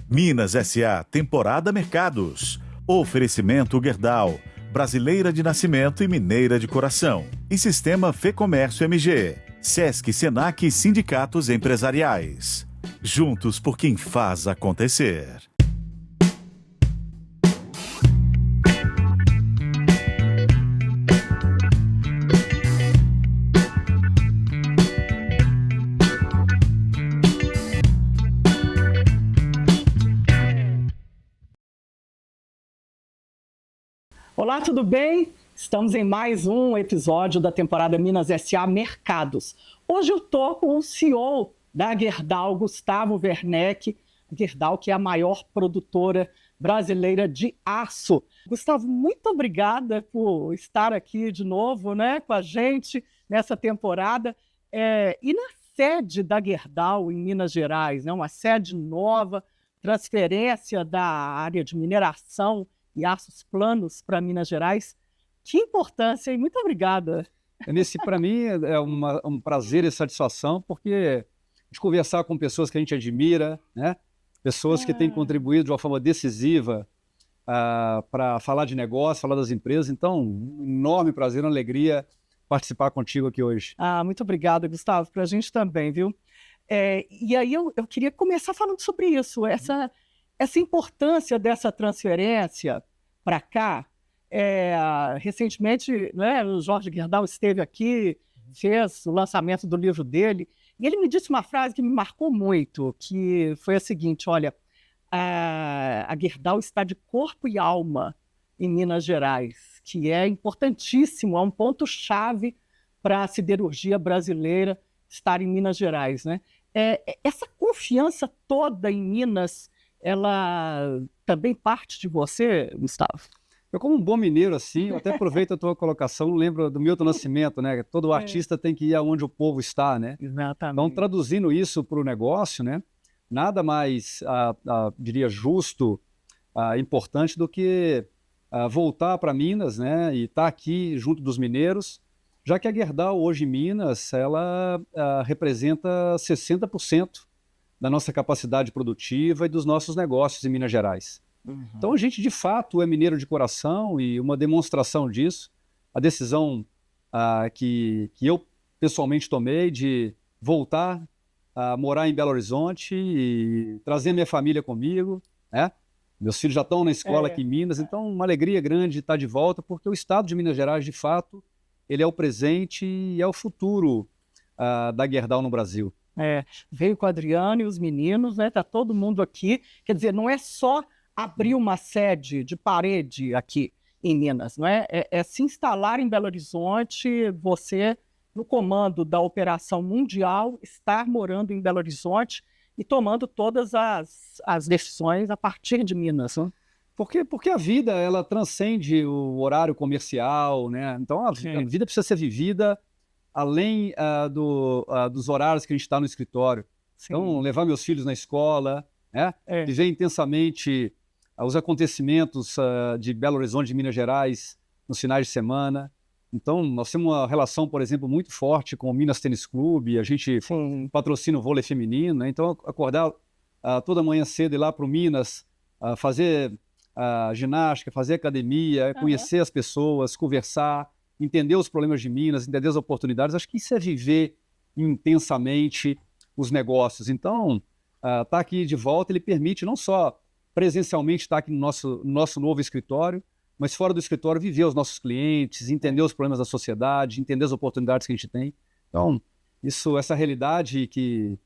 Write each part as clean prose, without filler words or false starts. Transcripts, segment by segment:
Minas S.A. Temporada Mercados. Oferecimento Gerdau, brasileira de nascimento e mineira de coração. E Sistema Fê Comércio MG. Sesc, Senac e sindicatos empresariais. Juntos por quem faz acontecer. Olá, tudo bem? Estamos em mais um episódio da temporada Minas S.A. Mercados. Hoje eu estou com o CEO da Gerdau, Gustavo Werneck. Gerdau, que é a maior produtora brasileira de aço. Gustavo, muito obrigada por estar aqui de novo, com a gente nessa temporada. E na sede da Gerdau, em Minas Gerais, uma sede nova, transferência da área de mineração e aços planos para Minas Gerais. Que importância, e muito obrigada. Para mim, é um prazer e satisfação, porque a gente conversar com pessoas que a gente admira, pessoas que têm contribuído de uma forma decisiva para falar de negócio, falar das empresas. Então, um enorme prazer, uma alegria participar contigo aqui hoje. Muito obrigada, Gustavo, para a gente também, viu? E aí eu queria começar falando sobre isso, essa importância dessa transferência para cá. Recentemente, o Jorge Gerdau esteve aqui, fez o lançamento do livro dele, e ele me disse uma frase que me marcou muito, que foi a seguinte: olha, a Gerdau está de corpo e alma em Minas Gerais, que é importantíssimo, é um ponto-chave para a siderurgia brasileira estar em Minas Gerais, Essa confiança toda em Minas, ela também parte de você, Gustavo? Eu, como um bom mineiro, assim, eu até aproveito a tua colocação, lembro do Milton Nascimento, Todo artista tem que ir aonde o povo está, Exatamente. Então, traduzindo isso para o negócio, nada mais, diria, justo, importante do que voltar para Minas, e estar aqui junto dos mineiros, já que a Gerdau, hoje em Minas, ela representa 60% da nossa capacidade produtiva e dos nossos negócios em Minas Gerais. Então, a gente, de fato, é mineiro de coração, e uma demonstração disso, a decisão que eu pessoalmente tomei de voltar a morar em Belo Horizonte e trazer minha família comigo, Meus filhos já estão na escola aqui em Minas, então uma alegria grande estar de volta, porque o estado de Minas Gerais, de fato, ele é o presente e é o futuro da Gerdau no Brasil. Veio com o Adriano e os meninos, tá todo mundo aqui. Quer dizer, não é só abrir uma sede de parede aqui em Minas, é se instalar em Belo Horizonte, você, no comando da operação mundial, estar morando em Belo Horizonte e tomando todas as decisões a partir de Minas. Porque a vida, ela transcende o horário comercial, Então, a vida precisa ser vivida além dos horários que a gente está no escritório. Sim. Então, levar meus filhos na escola, viver intensamente os acontecimentos de Belo Horizonte, de Minas Gerais, nos finais de semana. Então, nós temos uma relação, por exemplo, muito forte com o Minas Tênis Clube, a gente patrocina o vôlei feminino, Então, acordar toda manhã cedo, ir lá para o Minas, fazer ginástica, fazer academia, conhecer as pessoas, conversar, entender os problemas de Minas, entender as oportunidades, acho que isso é viver intensamente os negócios. Então, estar aqui de volta, ele permite não só presencialmente estar aqui no nosso novo escritório, mas fora do escritório viver os nossos clientes, entender os problemas da sociedade, entender as oportunidades que a gente tem. Então, essa realidade que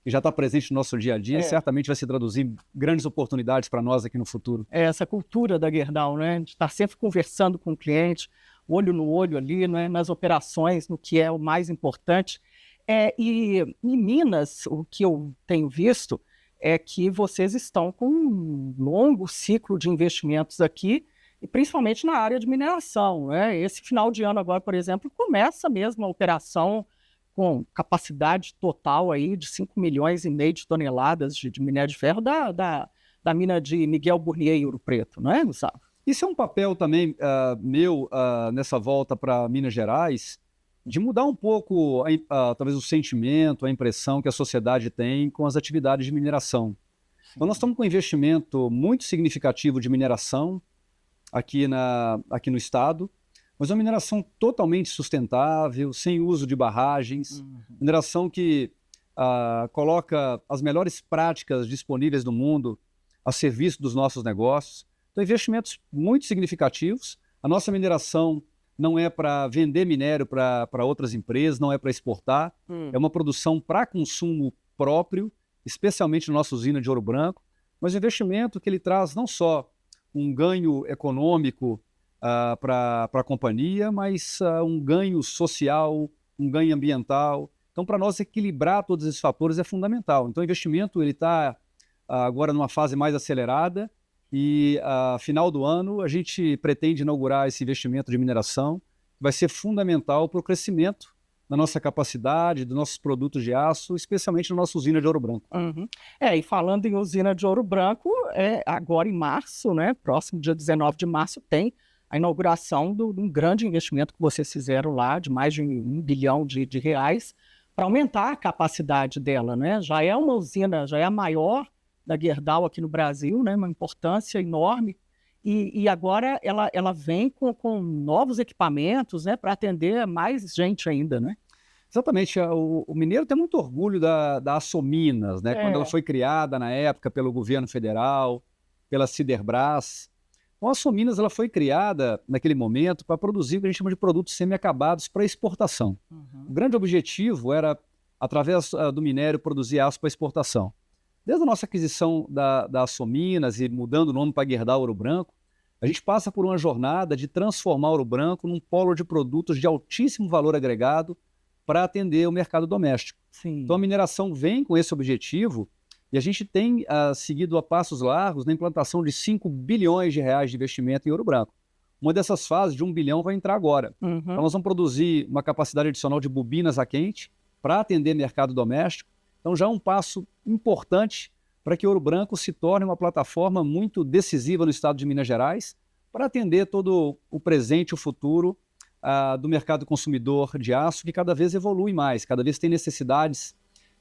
já está presente no nosso dia a dia, certamente vai se traduzir em grandes oportunidades para nós aqui no futuro. Essa cultura da Gerdau, de estar sempre conversando com o cliente, olho no olho ali, nas operações, no que é o mais importante. E em Minas, o que eu tenho visto é que vocês estão com um longo ciclo de investimentos aqui, e principalmente na área de mineração. Esse final de ano agora, por exemplo, começa mesmo a operação com capacidade total aí de 5,5 milhões de toneladas de minério de ferro da mina de Miguel Burnier e Ouro Preto, Gustavo? Isso é um papel também meu nessa volta para Minas Gerais, de mudar um pouco, talvez, o sentimento, a impressão que a sociedade tem com as atividades de mineração. Então nós estamos com um investimento muito significativo de mineração aqui no estado, mas uma mineração totalmente sustentável, sem uso de barragens, mineração que coloca as melhores práticas disponíveis no mundo a serviço dos nossos negócios. Então, investimentos muito significativos. A nossa mineração não é para vender minério para outras empresas, não é para exportar, é uma produção para consumo próprio, especialmente na nossa usina de Ouro Branco, mas um investimento que ele traz não só um ganho econômico para a companhia, mas um ganho social, um ganho ambiental. Então, para nós, equilibrar todos esses fatores é fundamental. Então, o investimento está agora numa fase mais acelerada e, final do ano, a gente pretende inaugurar esse investimento de mineração, que vai ser fundamental para o crescimento da nossa capacidade, dos nossos produtos de aço, especialmente na nossa usina de Ouro Branco. E falando em usina de Ouro Branco, agora em março, né, próximo dia 19 de março, tem a inauguração de um grande investimento que vocês fizeram lá, de mais de R$1 bilhão de reais, para aumentar a capacidade dela, né? Já é uma usina, já é a maior da Gerdau aqui no Brasil, né? Uma importância enorme, e agora ela vem com novos equipamentos, né? Para atender mais gente ainda, né? Exatamente, o mineiro tem muito orgulho da Açominas, né? Quando ela foi criada na época pelo governo federal, pela Siderbras. Então, a Açominas ela foi criada naquele momento para produzir o que a gente chama de produtos semi-acabados para exportação. O grande objetivo era, através do minério, produzir aço para exportação. Desde a nossa aquisição da Açominas e mudando o nome para Gerdau Ouro Branco, a gente passa por uma jornada de transformar Ouro Branco num polo de produtos de altíssimo valor agregado para atender o mercado doméstico. Sim. Então a mineração vem com esse objetivo e a gente tem seguido a passos largos na implantação de R$5 bilhões de investimento em Ouro Branco. Uma dessas fases de 1 bilhão vai entrar agora. Então nós vamos produzir uma capacidade adicional de bobinas a quente para atender mercado doméstico. Então já é um passo importante para que Ouro Branco se torne uma plataforma muito decisiva no estado de Minas Gerais para atender todo o presente e o futuro do mercado consumidor de aço, que cada vez evolui mais, cada vez tem necessidades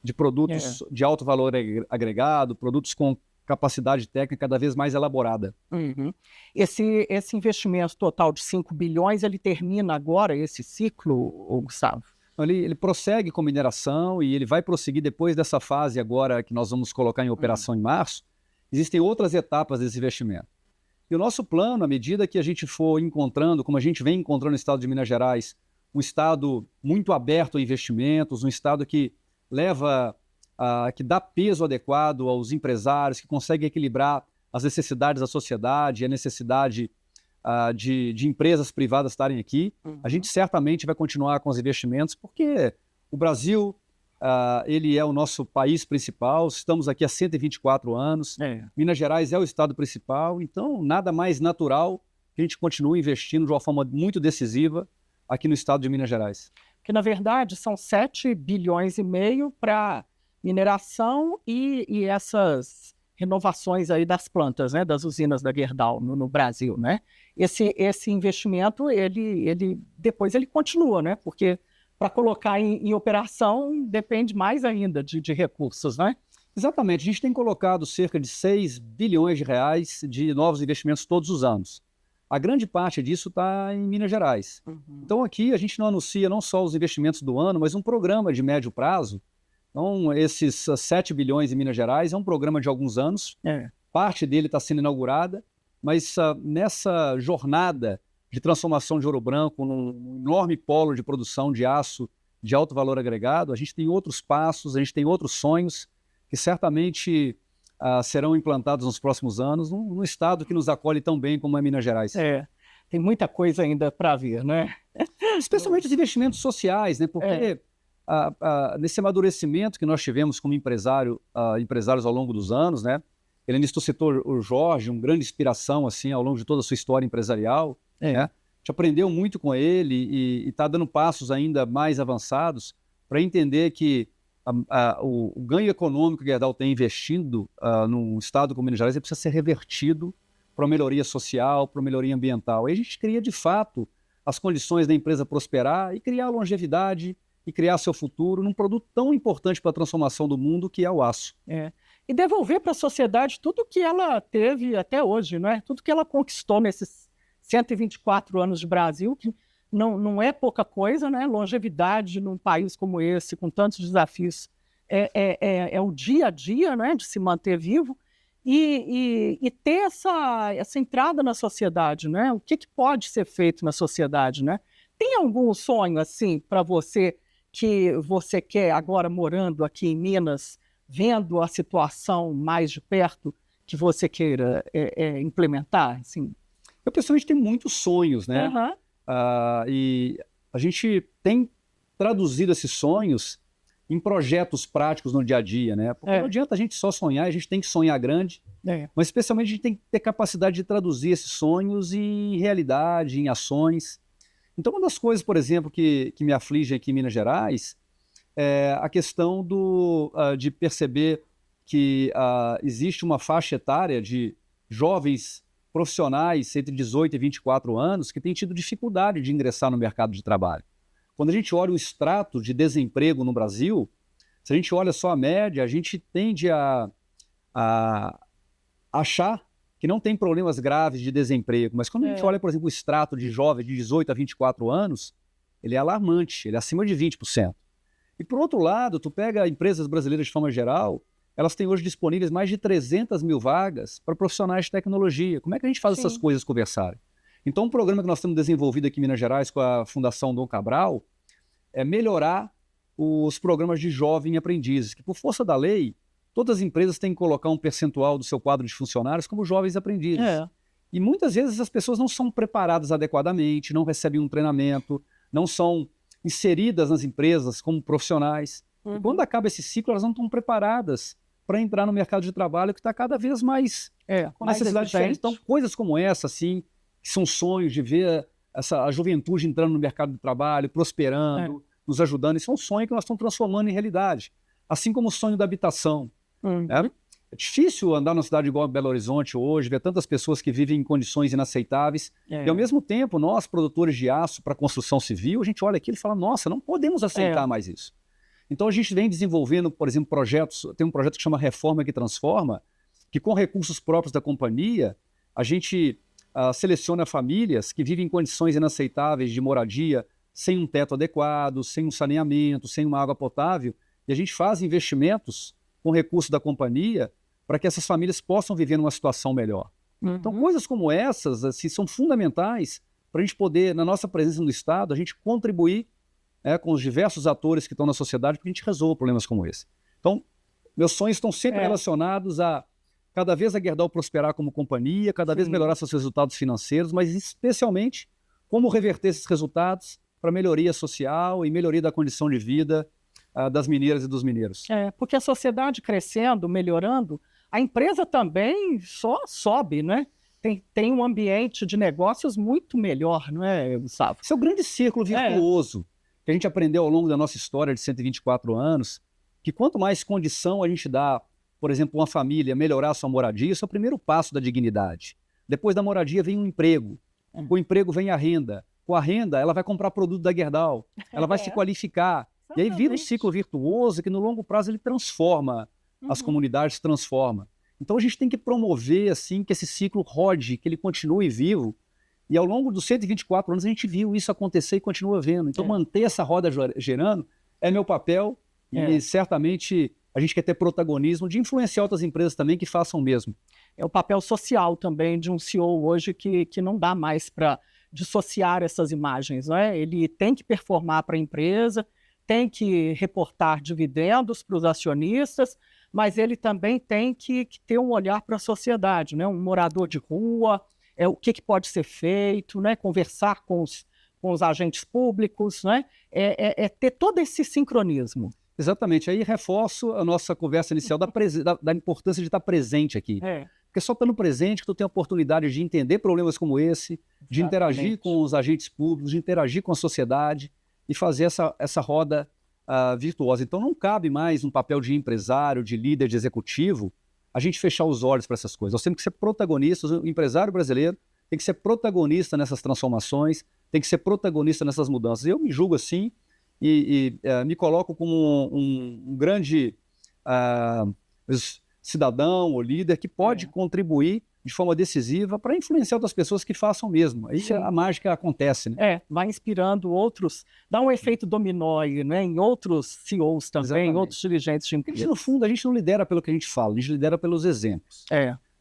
de produtos de alto valor agregado, produtos com capacidade técnica cada vez mais elaborada. Esse investimento total de 5 bilhões, ele termina agora esse ciclo, Gustavo? Ele prossegue com mineração e ele vai prosseguir depois dessa fase agora que nós vamos colocar em operação em março. Existem outras etapas desse investimento. E o nosso plano, à medida que a gente for encontrando, como a gente vem encontrando no estado de Minas Gerais, um estado muito aberto a investimentos, um estado que que dá peso adequado aos empresários, que consegue equilibrar as necessidades da sociedade e a necessidade de empresas privadas estarem aqui. A gente certamente vai continuar com os investimentos, porque o Brasil ele é o nosso país principal, estamos aqui há 124 anos, Minas Gerais é o estado principal, então nada mais natural que a gente continue investindo de uma forma muito decisiva aqui no estado de Minas Gerais. Que, na verdade, são 7,5 bilhões para mineração e essas renovações aí das plantas, né, das usinas da Gerdau no Brasil, né? Esse investimento, depois ele continua, né? Porque para colocar em operação depende mais ainda de recursos, né? Exatamente. A gente tem colocado cerca de 6 bilhões de reais de novos investimentos todos os anos. A grande parte disso está em Minas Gerais. Então aqui a gente não anuncia não só os investimentos do ano, mas um programa de médio prazo. Então esses 7 bilhões em Minas Gerais é um programa de alguns anos. Parte dele está sendo inaugurada, mas nessa jornada de transformação de Ouro Branco num enorme polo de produção de aço de alto valor agregado, a gente tem outros passos, a gente tem outros sonhos que certamente serão implantados nos próximos anos num estado que nos acolhe tão bem como é Minas Gerais. Tem muita coisa ainda para vir, né? Especialmente os investimentos sociais, né? Porque nesse amadurecimento que nós tivemos como empresários ao longo dos anos, né? Helenisto citou o Jorge, uma grande inspiração assim, ao longo de toda a sua história empresarial. Né? A gente aprendeu muito com ele e está dando passos ainda mais avançados para entender que o ganho econômico que a Gerdau tem investindo num estado como Minas Gerais precisa ser revertido para a melhoria social, para a melhoria ambiental. Aí a gente cria, de fato, as condições da empresa prosperar e criar longevidade e criar seu futuro num produto tão importante para a transformação do mundo que é o aço. e devolver para a sociedade tudo que ela teve até hoje, não é? Tudo que ela conquistou nesses 124 anos de Brasil, que não é pouca coisa, né? Longevidade num país como esse, com tantos desafios, é o dia a dia, né? De se manter vivo e ter essa entrada na sociedade, né? O que pode ser feito na sociedade, né? Tem algum sonho, assim, para você que você quer, agora morando aqui em Minas, vendo a situação mais de perto, que você queira implementar? Assim? Eu, pessoalmente, tenho muitos sonhos, né? Uhum. E a gente tem traduzido esses sonhos em projetos práticos no dia a dia, né? Porque não adianta a gente só sonhar, a gente tem que sonhar grande, mas especialmente a gente tem que ter capacidade de traduzir esses sonhos em realidade, em ações. Então, uma das coisas, por exemplo, que me aflige aqui em Minas Gerais é a questão de perceber que existe uma faixa etária de jovens profissionais entre 18 e 24 anos que têm tido dificuldade de ingressar no mercado de trabalho. Quando a gente olha o extrato de desemprego no Brasil, se a gente olha só a média, a gente tende a achar que não tem problemas graves de desemprego, mas quando a gente olha, por exemplo, o extrato de jovens de 18 a 24 anos, ele é alarmante, ele é acima de 20%. E por outro lado, tu pega empresas brasileiras de forma geral, elas têm hoje disponíveis mais de 300 mil vagas para profissionais de tecnologia. Como é que a gente faz essas coisas conversarem? Então, um programa que nós temos desenvolvido aqui em Minas Gerais com a Fundação Dom Cabral é melhorar os programas de jovem aprendizes, que por força da lei, todas as empresas têm que colocar um percentual do seu quadro de funcionários como jovens aprendizes. E muitas vezes as pessoas não são preparadas adequadamente, não recebem um treinamento, não são inseridas nas empresas como profissionais. E quando acaba esse ciclo, elas não estão preparadas para entrar no mercado de trabalho que está cada vez mais com necessidade diferente. Então, coisas como essa, assim, que são sonhos de ver a juventude entrando no mercado de trabalho, prosperando, nos ajudando, isso é um sonho que nós estamos transformando em realidade. Assim como o sonho da habitação. É difícil andar numa cidade igual a Belo Horizonte hoje, ver tantas pessoas que vivem em condições inaceitáveis. E ao mesmo tempo, nós, produtores de aço para construção civil, a gente olha aquilo e fala, nossa, não podemos aceitar mais isso. Então a gente vem desenvolvendo, por exemplo, projetos, tem um projeto que chama Reforma que Transforma, que com recursos próprios da companhia, a gente seleciona famílias que vivem em condições inaceitáveis de moradia, sem um teto adequado, sem um saneamento, sem uma água potável, e a gente faz investimentos com recursos da companhia para que essas famílias possam viver numa situação melhor. Então coisas como essas assim, são fundamentais para a gente poder, na nossa presença no Estado, a gente contribuir com os diversos atores que estão na sociedade para que a gente resolva problemas como esse. Então, meus sonhos estão sempre relacionados a cada vez a Gerdau prosperar como companhia, cada vez melhorar seus resultados financeiros, mas especialmente como reverter esses resultados para melhoria social e melhoria da condição de vida das mineiras e dos mineiros. Porque a sociedade crescendo, melhorando, a empresa também só sobe, né? Tem um ambiente de negócios muito melhor, não é, Gustavo? Esse é o grande círculo virtuoso que a gente aprendeu ao longo da nossa história de 124 anos, que quanto mais condição a gente dá, por exemplo, uma família melhorar a sua moradia, isso é o primeiro passo da dignidade. Depois da moradia vem um emprego, com o emprego vem a renda, com a renda ela vai comprar produto da Gerdau, ela vai se qualificar, e aí vira um ciclo virtuoso que no longo prazo ele transforma as comunidades, transforma. Então a gente tem que promover assim que esse ciclo rode, que ele continue vivo. E ao longo dos 124 anos a gente viu isso acontecer e continua vendo. Então manter essa roda gerando é meu papel e certamente a gente quer ter protagonismo de influenciar outras empresas também que façam o mesmo. É o papel social também de um CEO hoje que não dá mais para dissociar essas imagens, não é? Ele tem que performar para a empresa, tem que reportar dividendos para os acionistas, mas ele também tem que ter um olhar para a sociedade, né? Um morador de rua, o que pode ser feito, né? Conversar com os agentes públicos, né? Ter todo esse sincronismo. Exatamente, aí reforço a nossa conversa inicial da importância de estar presente aqui. Porque só estando presente que tu tem a oportunidade de entender problemas como esse, de interagir com os agentes públicos, de interagir com a sociedade e fazer essa roda virtuosa. Então não cabe mais um papel de empresário, de líder, de executivo, a gente fechar os olhos para essas coisas. Nós temos que ser protagonistas, o empresário brasileiro tem que ser protagonista nessas transformações, tem que ser protagonista nessas mudanças. Eu me julgo assim me coloco como um grande cidadão ou líder que pode contribuir de forma decisiva para influenciar outras pessoas que façam o mesmo. Aí a mágica acontece, né? Vai inspirando outros, dá um efeito dominó aí, né? Em outros CEOs também, Exatamente. em outros dirigentes de empresas. No fundo, a gente não lidera pelo que a gente fala, a gente lidera pelos exemplos.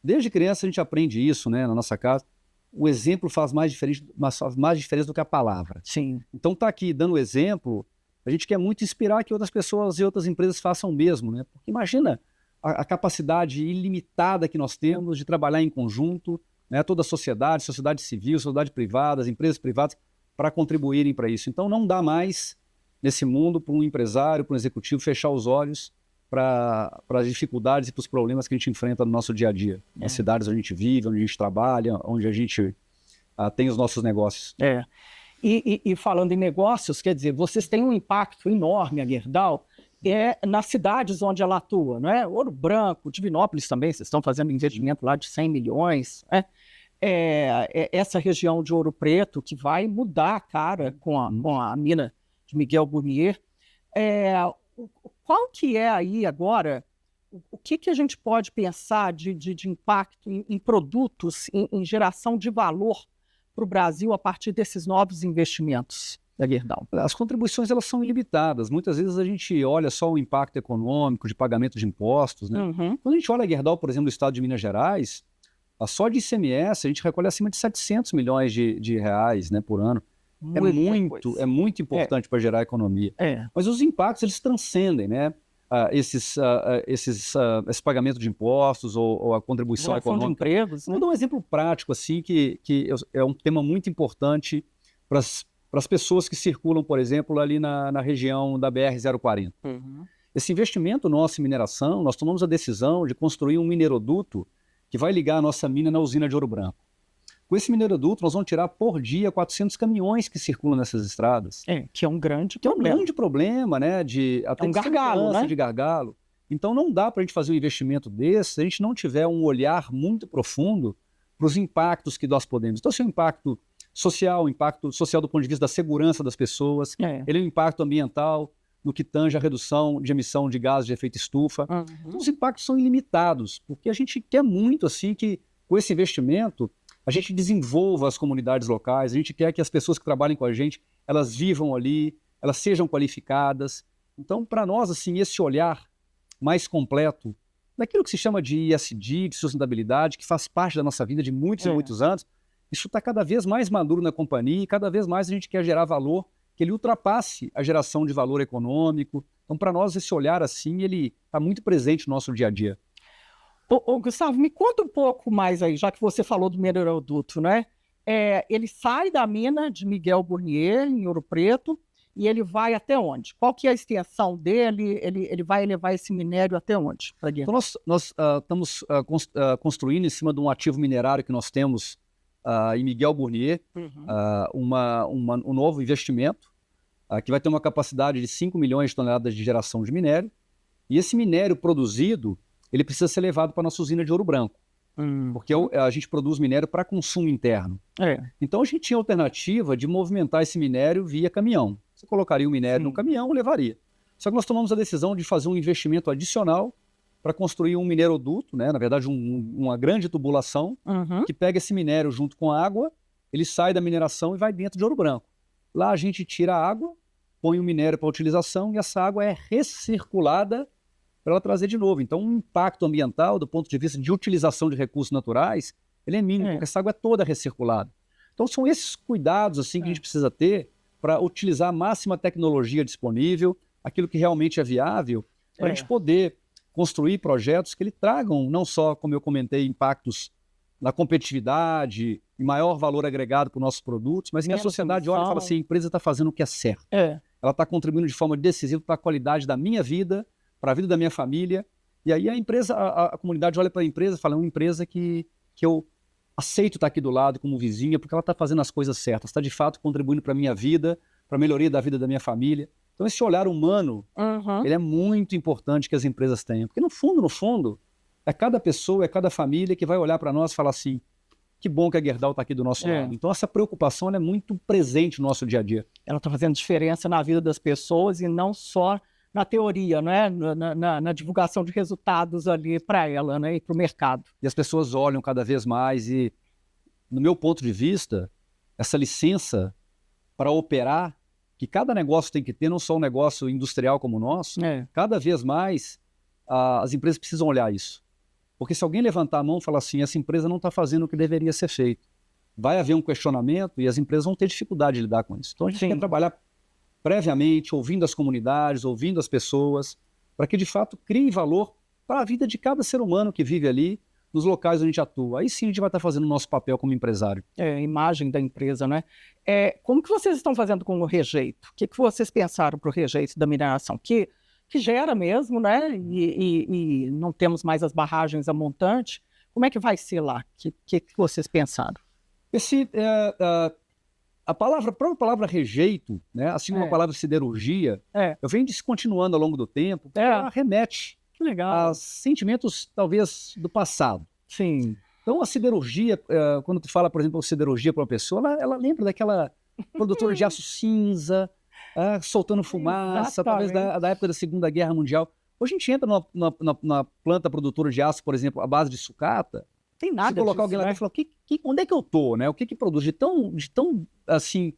Desde criança a gente aprende isso, né, na nossa casa. O exemplo faz mais diferença do que a palavra. Sim. Então tá aqui dando exemplo, a gente quer muito inspirar que outras pessoas e outras empresas façam o mesmo, né? Porque imagina a capacidade ilimitada que nós temos de trabalhar em conjunto, né? Toda a sociedade civil, sociedade privada, as empresas privadas, para contribuírem para isso. Então não dá mais, nesse mundo, para um empresário, para um executivo, fechar os olhos para as dificuldades e para os problemas que a gente enfrenta no nosso dia a dia. Nas cidades onde a gente vive, onde a gente trabalha, onde a gente tem os nossos negócios. E falando em negócios, quer dizer, vocês têm um impacto enorme, a Gerdau, nas cidades onde ela atua, não é? Ouro Branco, Divinópolis também, vocês estão fazendo investimento lá de 100 milhões, né? Essa região de Ouro Preto, que vai mudar a cara com a mina de Miguel Burnier. Qual que é aí agora, o que a gente pode pensar de impacto em produtos, em geração de valor para o Brasil a partir desses novos investimentos da Gerdau? As contribuições elas são ilimitadas. Muitas vezes a gente olha só o impacto econômico de pagamento de impostos, né? Quando a gente olha a Gerdau, por exemplo, do estado de Minas Gerais, só de ICMS a gente recolhe acima de 700 milhões de reais, né, por ano. É muito importante para gerar economia. Mas os impactos eles transcendem, né? Esse pagamento de impostos ou a contribuição econômica. De empregos, né? Vou dar um exemplo prático assim que é um tema muito importante para as pessoas que circulam, por exemplo, ali na região da BR-040. Esse investimento nosso em mineração, nós tomamos a decisão de construir um mineroduto que vai ligar a nossa mina na usina de Ouro Branco. Com esse mineroduto, nós vamos tirar por dia 400 caminhões que circulam nessas estradas. Que é um grande problema, né? Até um gargalo, né? De gargalo. Então não dá para a gente fazer um investimento desse se a gente não tiver um olhar muito profundo para os impactos que nós podemos. Então, se é um impacto social do ponto de vista da segurança das pessoas, ele é um impacto ambiental no que tange a redução de emissão de gases de efeito estufa. Então, os impactos são ilimitados, porque a gente quer muito assim que com esse investimento a gente desenvolva as comunidades locais, a gente quer que as pessoas que trabalhem com a gente, elas vivam ali, elas sejam qualificadas. Então, para nós, assim, esse olhar mais completo daquilo que se chama de ESG, de sustentabilidade, que faz parte da nossa vida de muitos e muitos anos, isso está cada vez mais maduro na companhia e cada vez mais a gente quer gerar valor que ele ultrapasse a geração de valor econômico. Então, para nós, esse olhar assim, ele está muito presente no nosso dia a dia. Gustavo, me conta um pouco mais aí, já que você falou do mineroduto, né? Ele sai da mina de Miguel Burnier, em Ouro Preto, e ele vai até onde? Qual que é a extensão dele? Ele vai levar esse minério até onde? Então, nós estamos construindo em cima de um ativo minerário que nós temos em Miguel Burnier, um novo investimento que vai ter uma capacidade de 5 milhões de toneladas de geração de minério. E esse minério produzido, ele precisa ser levado para a nossa usina de Ouro Branco, porque a gente produz minério para consumo interno. Então a gente tinha a alternativa de movimentar esse minério via caminhão. Você colocaria o minério no caminhão, levaria. Só que nós tomamos a decisão de fazer um investimento adicional para construir um mineroduto, né? Na verdade uma grande tubulação que pega esse minério junto com a água, ele sai da mineração e vai dentro de Ouro Branco. Lá a gente tira a água, põe o minério para utilização e essa água é recirculada para ela trazer de novo. Então, o impacto ambiental, do ponto de vista de utilização de recursos naturais, ele é mínimo, porque essa água é toda recirculada. Então, são esses cuidados assim, que a gente precisa ter para utilizar a máxima tecnologia disponível, aquilo que realmente é viável, para a gente poder construir projetos que ele tragam, não só, como eu comentei, impactos na competitividade, e maior valor agregado para os nossos produtos, mas que a sociedade olha e fala assim, a empresa está fazendo o que é certo. Ela está contribuindo de forma decisiva para a qualidade da minha vida, para a vida da minha família, e aí a comunidade olha para a empresa e fala, é uma empresa que eu aceito estar aqui do lado como vizinha, porque ela está fazendo as coisas certas, está de fato contribuindo para a minha vida, para a melhoria da vida da minha família. Então esse olhar humano, ele é muito importante que as empresas tenham, porque no fundo, é cada pessoa, é cada família que vai olhar para nós e falar assim, que bom que a Gerdau está aqui do nosso lado. Então essa preocupação ela é muito presente no nosso dia a dia. Ela está fazendo diferença na vida das pessoas e não só na teoria, né? Na divulgação de resultados ali para ela, né? E para o mercado. E as pessoas olham cada vez mais e, no meu ponto de vista, essa licença para operar, que cada negócio tem que ter, não só um negócio industrial como o nosso, cada vez mais as empresas precisam olhar isso. Porque se alguém levantar a mão e falar assim, essa empresa não está fazendo o que deveria ser feito, vai haver um questionamento e as empresas vão ter dificuldade de lidar com isso. Então a gente quer trabalhar previamente, ouvindo as comunidades, ouvindo as pessoas, para que de fato crie valor para a vida de cada ser humano que vive ali, nos locais onde a gente atua. Aí sim a gente vai estar fazendo o nosso papel como empresário. A imagem da empresa, né? Como que vocês estão fazendo com o rejeito? O que vocês pensaram para o rejeito da mineração? Que gera mesmo, né? E não temos mais as barragens a montante. Como é que vai ser lá? O que vocês pensaram? A própria palavra rejeito, né? Assim como a palavra siderurgia, eu venho descontinuando ao longo do tempo, ela remete a sentimentos, talvez, do passado. Sim. Então, a siderurgia, quando tu fala, por exemplo, siderurgia para uma pessoa, ela lembra daquela produtora de aço cinza, soltando fumaça, talvez da época da Segunda Guerra Mundial. Hoje a gente entra na planta produtora de aço, por exemplo, à base de sucata, tem nada se colocar alguém lá e falar, onde é que eu tô, né? O que produz de tão assim,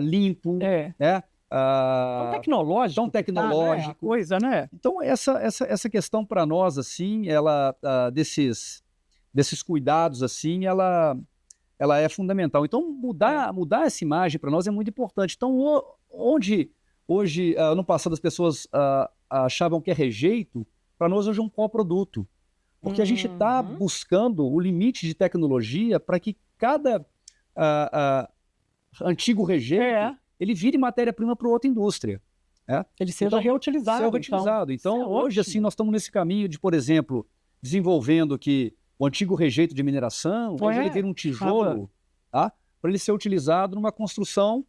limpo, né? Tão tecnológico. Tão tecnológico. Coisa, né? Então, essa questão para nós, assim, ela, desses cuidados, assim, ela é fundamental. Então, mudar essa imagem para nós é muito importante. Então, onde hoje, no passado, as pessoas achavam que é rejeito, para nós hoje é um coproduto. Porque a gente está buscando o limite de tecnologia para que cada antigo rejeito ele vire matéria-prima para outra indústria. Ele seja reutilizado. Então hoje, assim, nós estamos nesse caminho de, por exemplo, desenvolvendo que o antigo rejeito de mineração, hoje ele vira um tijolo, para ele ser utilizado numa construção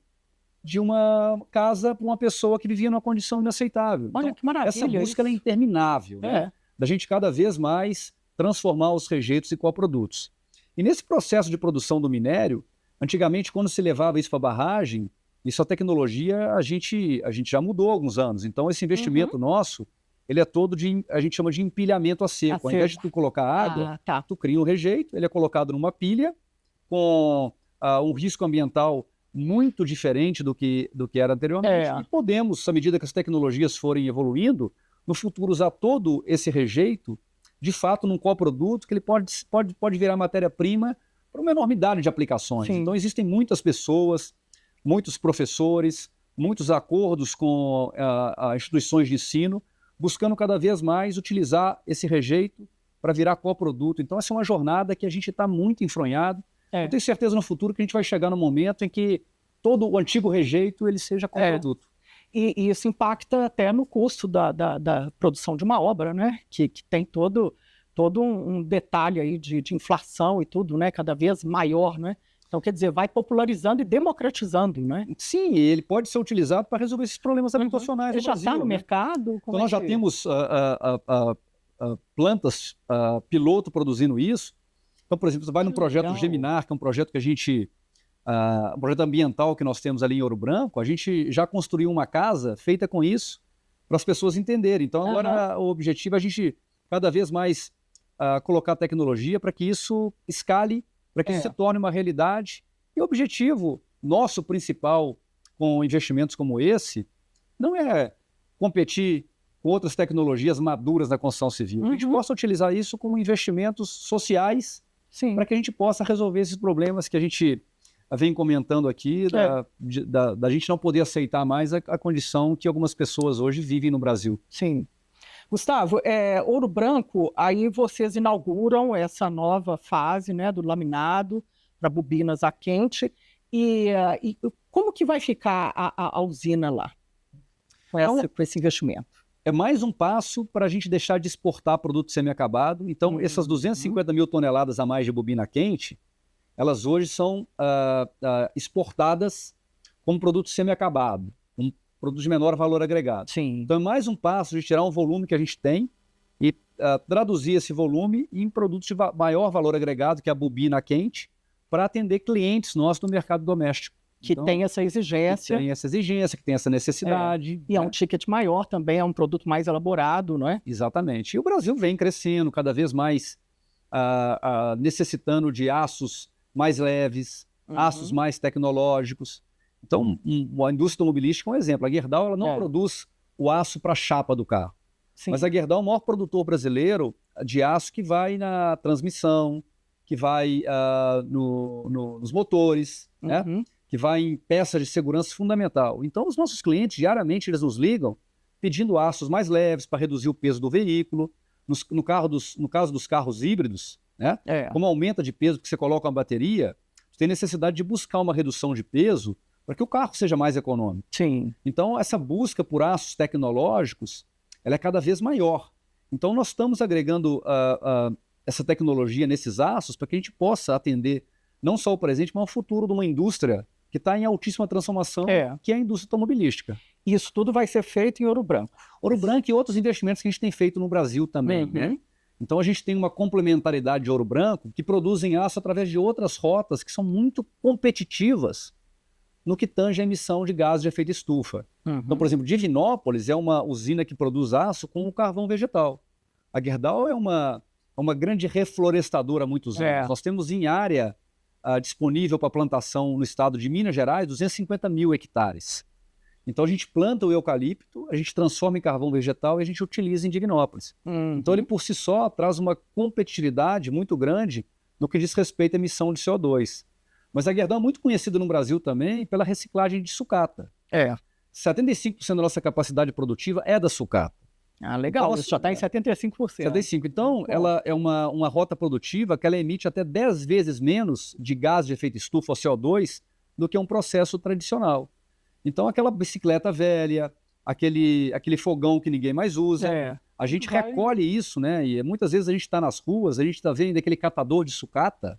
de uma casa para uma pessoa que vivia numa condição inaceitável. Olha, que maravilha. Essa busca ela é interminável, né? Da gente cada vez mais transformar os rejeitos em coprodutos. E nesse processo de produção do minério, antigamente, quando se levava isso para a barragem, isso a tecnologia a gente já mudou há alguns anos. Então, esse investimento nosso, ele é todo a gente chama de empilhamento a seco. Ao invés de tu colocar água, tu cria um rejeito, ele é colocado numa pilha com um risco ambiental muito diferente do que era anteriormente. E podemos, à medida que as tecnologias forem evoluindo, no futuro usar todo esse rejeito, de fato, num coproduto que ele pode virar matéria-prima para uma enormidade de aplicações. Sim. Então, existem muitas pessoas, muitos professores, muitos acordos com instituições de ensino, buscando cada vez mais utilizar esse rejeito para virar coproduto. Então, essa é uma jornada que a gente está muito enfronhado. Eu tenho certeza no futuro que a gente vai chegar no momento em que todo o antigo rejeito ele seja coproduto. E isso impacta até no custo da produção de uma obra, né? Que tem todo um detalhe aí de inflação e tudo, né? Cada vez maior, né? Então, quer dizer, vai popularizando e democratizando, né? Sim, ele pode ser utilizado para resolver esses problemas habitacionais no Brasil. Já está no mercado? Então, nós já temos plantas piloto produzindo isso. Então, por exemplo, você vai no projeto Geminar, que é um projeto que a gente... um projeto ambiental que nós temos ali em Ouro Branco, a gente já construiu uma casa feita com isso para as pessoas entenderem. Então, agora o objetivo é a gente cada vez mais colocar tecnologia para que isso escale, para que isso se torne uma realidade. E o objetivo nosso principal com investimentos como esse não é competir com outras tecnologias maduras da construção civil. A gente possa utilizar isso como investimentos sociais para que a gente possa resolver esses problemas que a gente vem comentando aqui, da gente não poder aceitar mais a condição que algumas pessoas hoje vivem no Brasil. Sim. Gustavo, Ouro Branco, aí vocês inauguram essa nova fase, né, do laminado para bobinas a quente. E como que vai ficar a usina lá com esse investimento? É mais um passo para a gente deixar de exportar produto semi-acabado. Então, essas 250 mil toneladas a mais de bobina quente, elas hoje são exportadas como produto semi-acabado, um produto de menor valor agregado. Sim. Então é mais um passo de tirar um volume que a gente tem e traduzir esse volume em produtos de maior valor agregado, que é a bobina quente, para atender clientes nossos no mercado doméstico. Que Então, tem essa exigência. que tem essa exigência, que tem essa necessidade. E é um ticket maior também, é um produto mais elaborado, não é? Exatamente. E o Brasil vem crescendo cada vez mais, necessitando de aços mais leves, aços mais tecnológicos. Então, a indústria automobilística é um exemplo. A Gerdau ela não produz o aço para a chapa do carro. Sim. Mas a Gerdau é o maior produtor brasileiro de aço que vai na transmissão, que vai nos motores, né? Que vai em peças de segurança fundamental. Então, os nossos clientes, diariamente, eles nos ligam pedindo aços mais leves para reduzir o peso do veículo. No caso dos carros híbridos, né? Como aumenta de peso porque você coloca uma bateria, você tem necessidade de buscar uma redução de peso para que o carro seja mais econômico. Sim. Então, essa busca por aços tecnológicos, ela é cada vez maior. Então, nós estamos agregando essa tecnologia nesses aços para que a gente possa atender não só o presente, mas o futuro de uma indústria que está em altíssima transformação, que é a indústria automobilística. Isso tudo vai ser feito em Ouro Branco. Ouro Branco e outros investimentos que a gente tem feito no Brasil também, né? Então, a gente tem uma complementaridade de Ouro Branco que produzem aço através de outras rotas que são muito competitivas no que tange a emissão de gases de efeito estufa. Então, por exemplo, Divinópolis é uma usina que produz aço com o carvão vegetal. A Gerdau é uma grande reflorestadora há muitos anos. Nós temos em área disponível para plantação no estado de Minas Gerais 250 mil hectares. Então, a gente planta o eucalipto, a gente transforma em carvão vegetal e a gente utiliza em Divinópolis. Então, ele por si só traz uma competitividade muito grande no que diz respeito à emissão de CO2. Mas a Gerdau é muito conhecida no Brasil também pela reciclagem de sucata. 75% da nossa capacidade produtiva é da sucata. Legal, Então, isso já está em 75%. 75%. Então, ela é uma rota produtiva que ela emite até 10 vezes menos de gás de efeito estufa, ou CO2, do que um processo tradicional. Então, aquela bicicleta velha, aquele fogão que ninguém mais usa, a gente recolhe isso, né? E muitas vezes a gente está nas ruas, a gente está vendo aquele catador de sucata,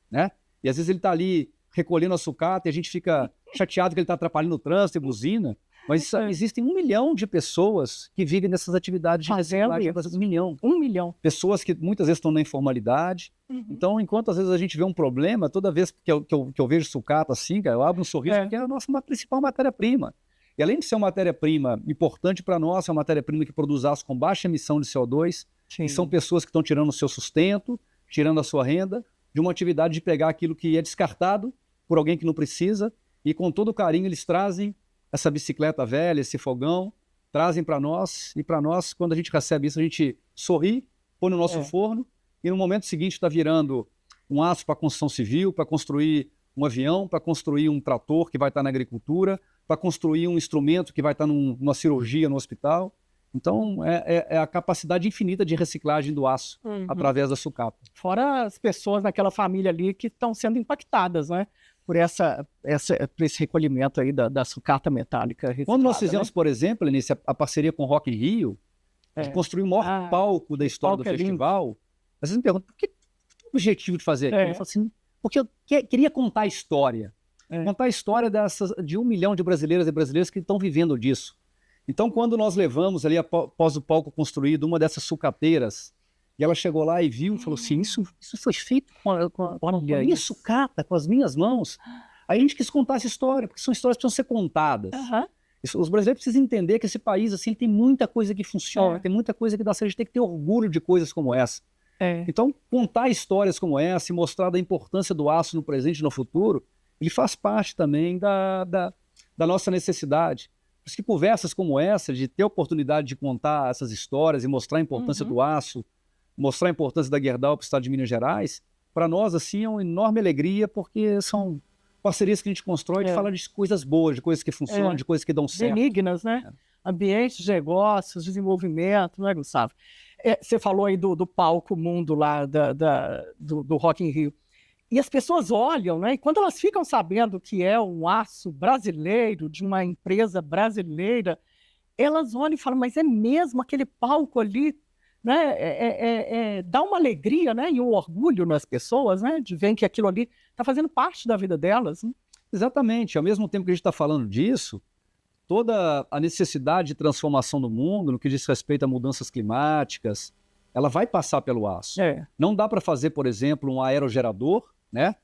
né? E às vezes ele está ali recolhendo a sucata e a gente fica chateado que ele está atrapalhando o trânsito e buzina. Mas existem 1 milhão de pessoas que vivem nessas atividades de reciclagem. 1 milhão. 1 milhão. Pessoas que muitas vezes estão na informalidade. Então, enquanto às vezes a gente vê um problema, toda vez que eu vejo sucata assim, cara, eu abro um sorriso, porque é a nossa principal matéria-prima. E além de ser uma matéria-prima importante para nós, é uma matéria-prima que produz aço com baixa emissão de CO2. E são pessoas que estão tirando o seu sustento, tirando a sua renda, de uma atividade de pegar aquilo que é descartado por alguém que não precisa, e com todo carinho eles trazem essa bicicleta velha, esse fogão, trazem para nós, e para nós, quando a gente recebe isso, a gente sorri, põe no nosso forno, e no momento seguinte está virando um aço para construção civil, para construir um avião, para construir um trator que vai estar na agricultura, para construir um instrumento que vai estar numa cirurgia no hospital. Então, é a capacidade infinita de reciclagem do aço através da sucata. Fora as pessoas naquela família ali que estão sendo impactadas, né? Por esse recolhimento aí da sucata metálica. Quando nós fizemos, por exemplo, Lenice, a parceria com o Rock in Rio, de construir o maior palco da história do festival, às vezes me perguntam, por que o objetivo de fazer aquilo? Eu falo assim, porque eu queria contar a história. Contar a história de 1 milhão de brasileiras e brasileiros que estão vivendo disso. Então, quando nós levamos ali, após o palco construído, uma dessas sucateiras, e ela chegou lá e viu e falou assim, isso foi feito com a minha sucata, com as minhas mãos. Aí a gente quis contar essa história, porque são histórias que precisam ser contadas. Os brasileiros precisam entender que esse país assim, tem muita coisa que funciona, tem muita coisa que dá certo, a gente tem que ter orgulho de coisas como essa. Então, contar histórias como essa e mostrar da importância do aço no presente e no futuro, ele faz parte também da nossa necessidade. Por isso que conversas como essa, de ter a oportunidade de contar essas histórias e mostrar a importância do aço, mostrar a importância da Gerdau para o estado de Minas Gerais, para nós, assim, é uma enorme alegria, porque são parcerias que a gente constrói de falar de coisas boas, de coisas que funcionam, de coisas que dão certo. Benignas, né? Ambientes de negócios, desenvolvimento, né, Gustavo? Você falou aí do palco mundo lá, do Rock in Rio. E as pessoas olham, né? E quando elas ficam sabendo que é um aço brasileiro, de uma empresa brasileira, elas olham e falam, mas é mesmo aquele palco ali, né? Dá uma alegria, né? E um orgulho nas pessoas, né? De ver que aquilo ali está fazendo parte da vida delas. Né? Exatamente. Ao mesmo tempo que a gente está falando disso, toda a necessidade de transformação do mundo, no que diz respeito a mudanças climáticas, ela vai passar pelo aço. Não dá para fazer, por exemplo, um aerogerador, né?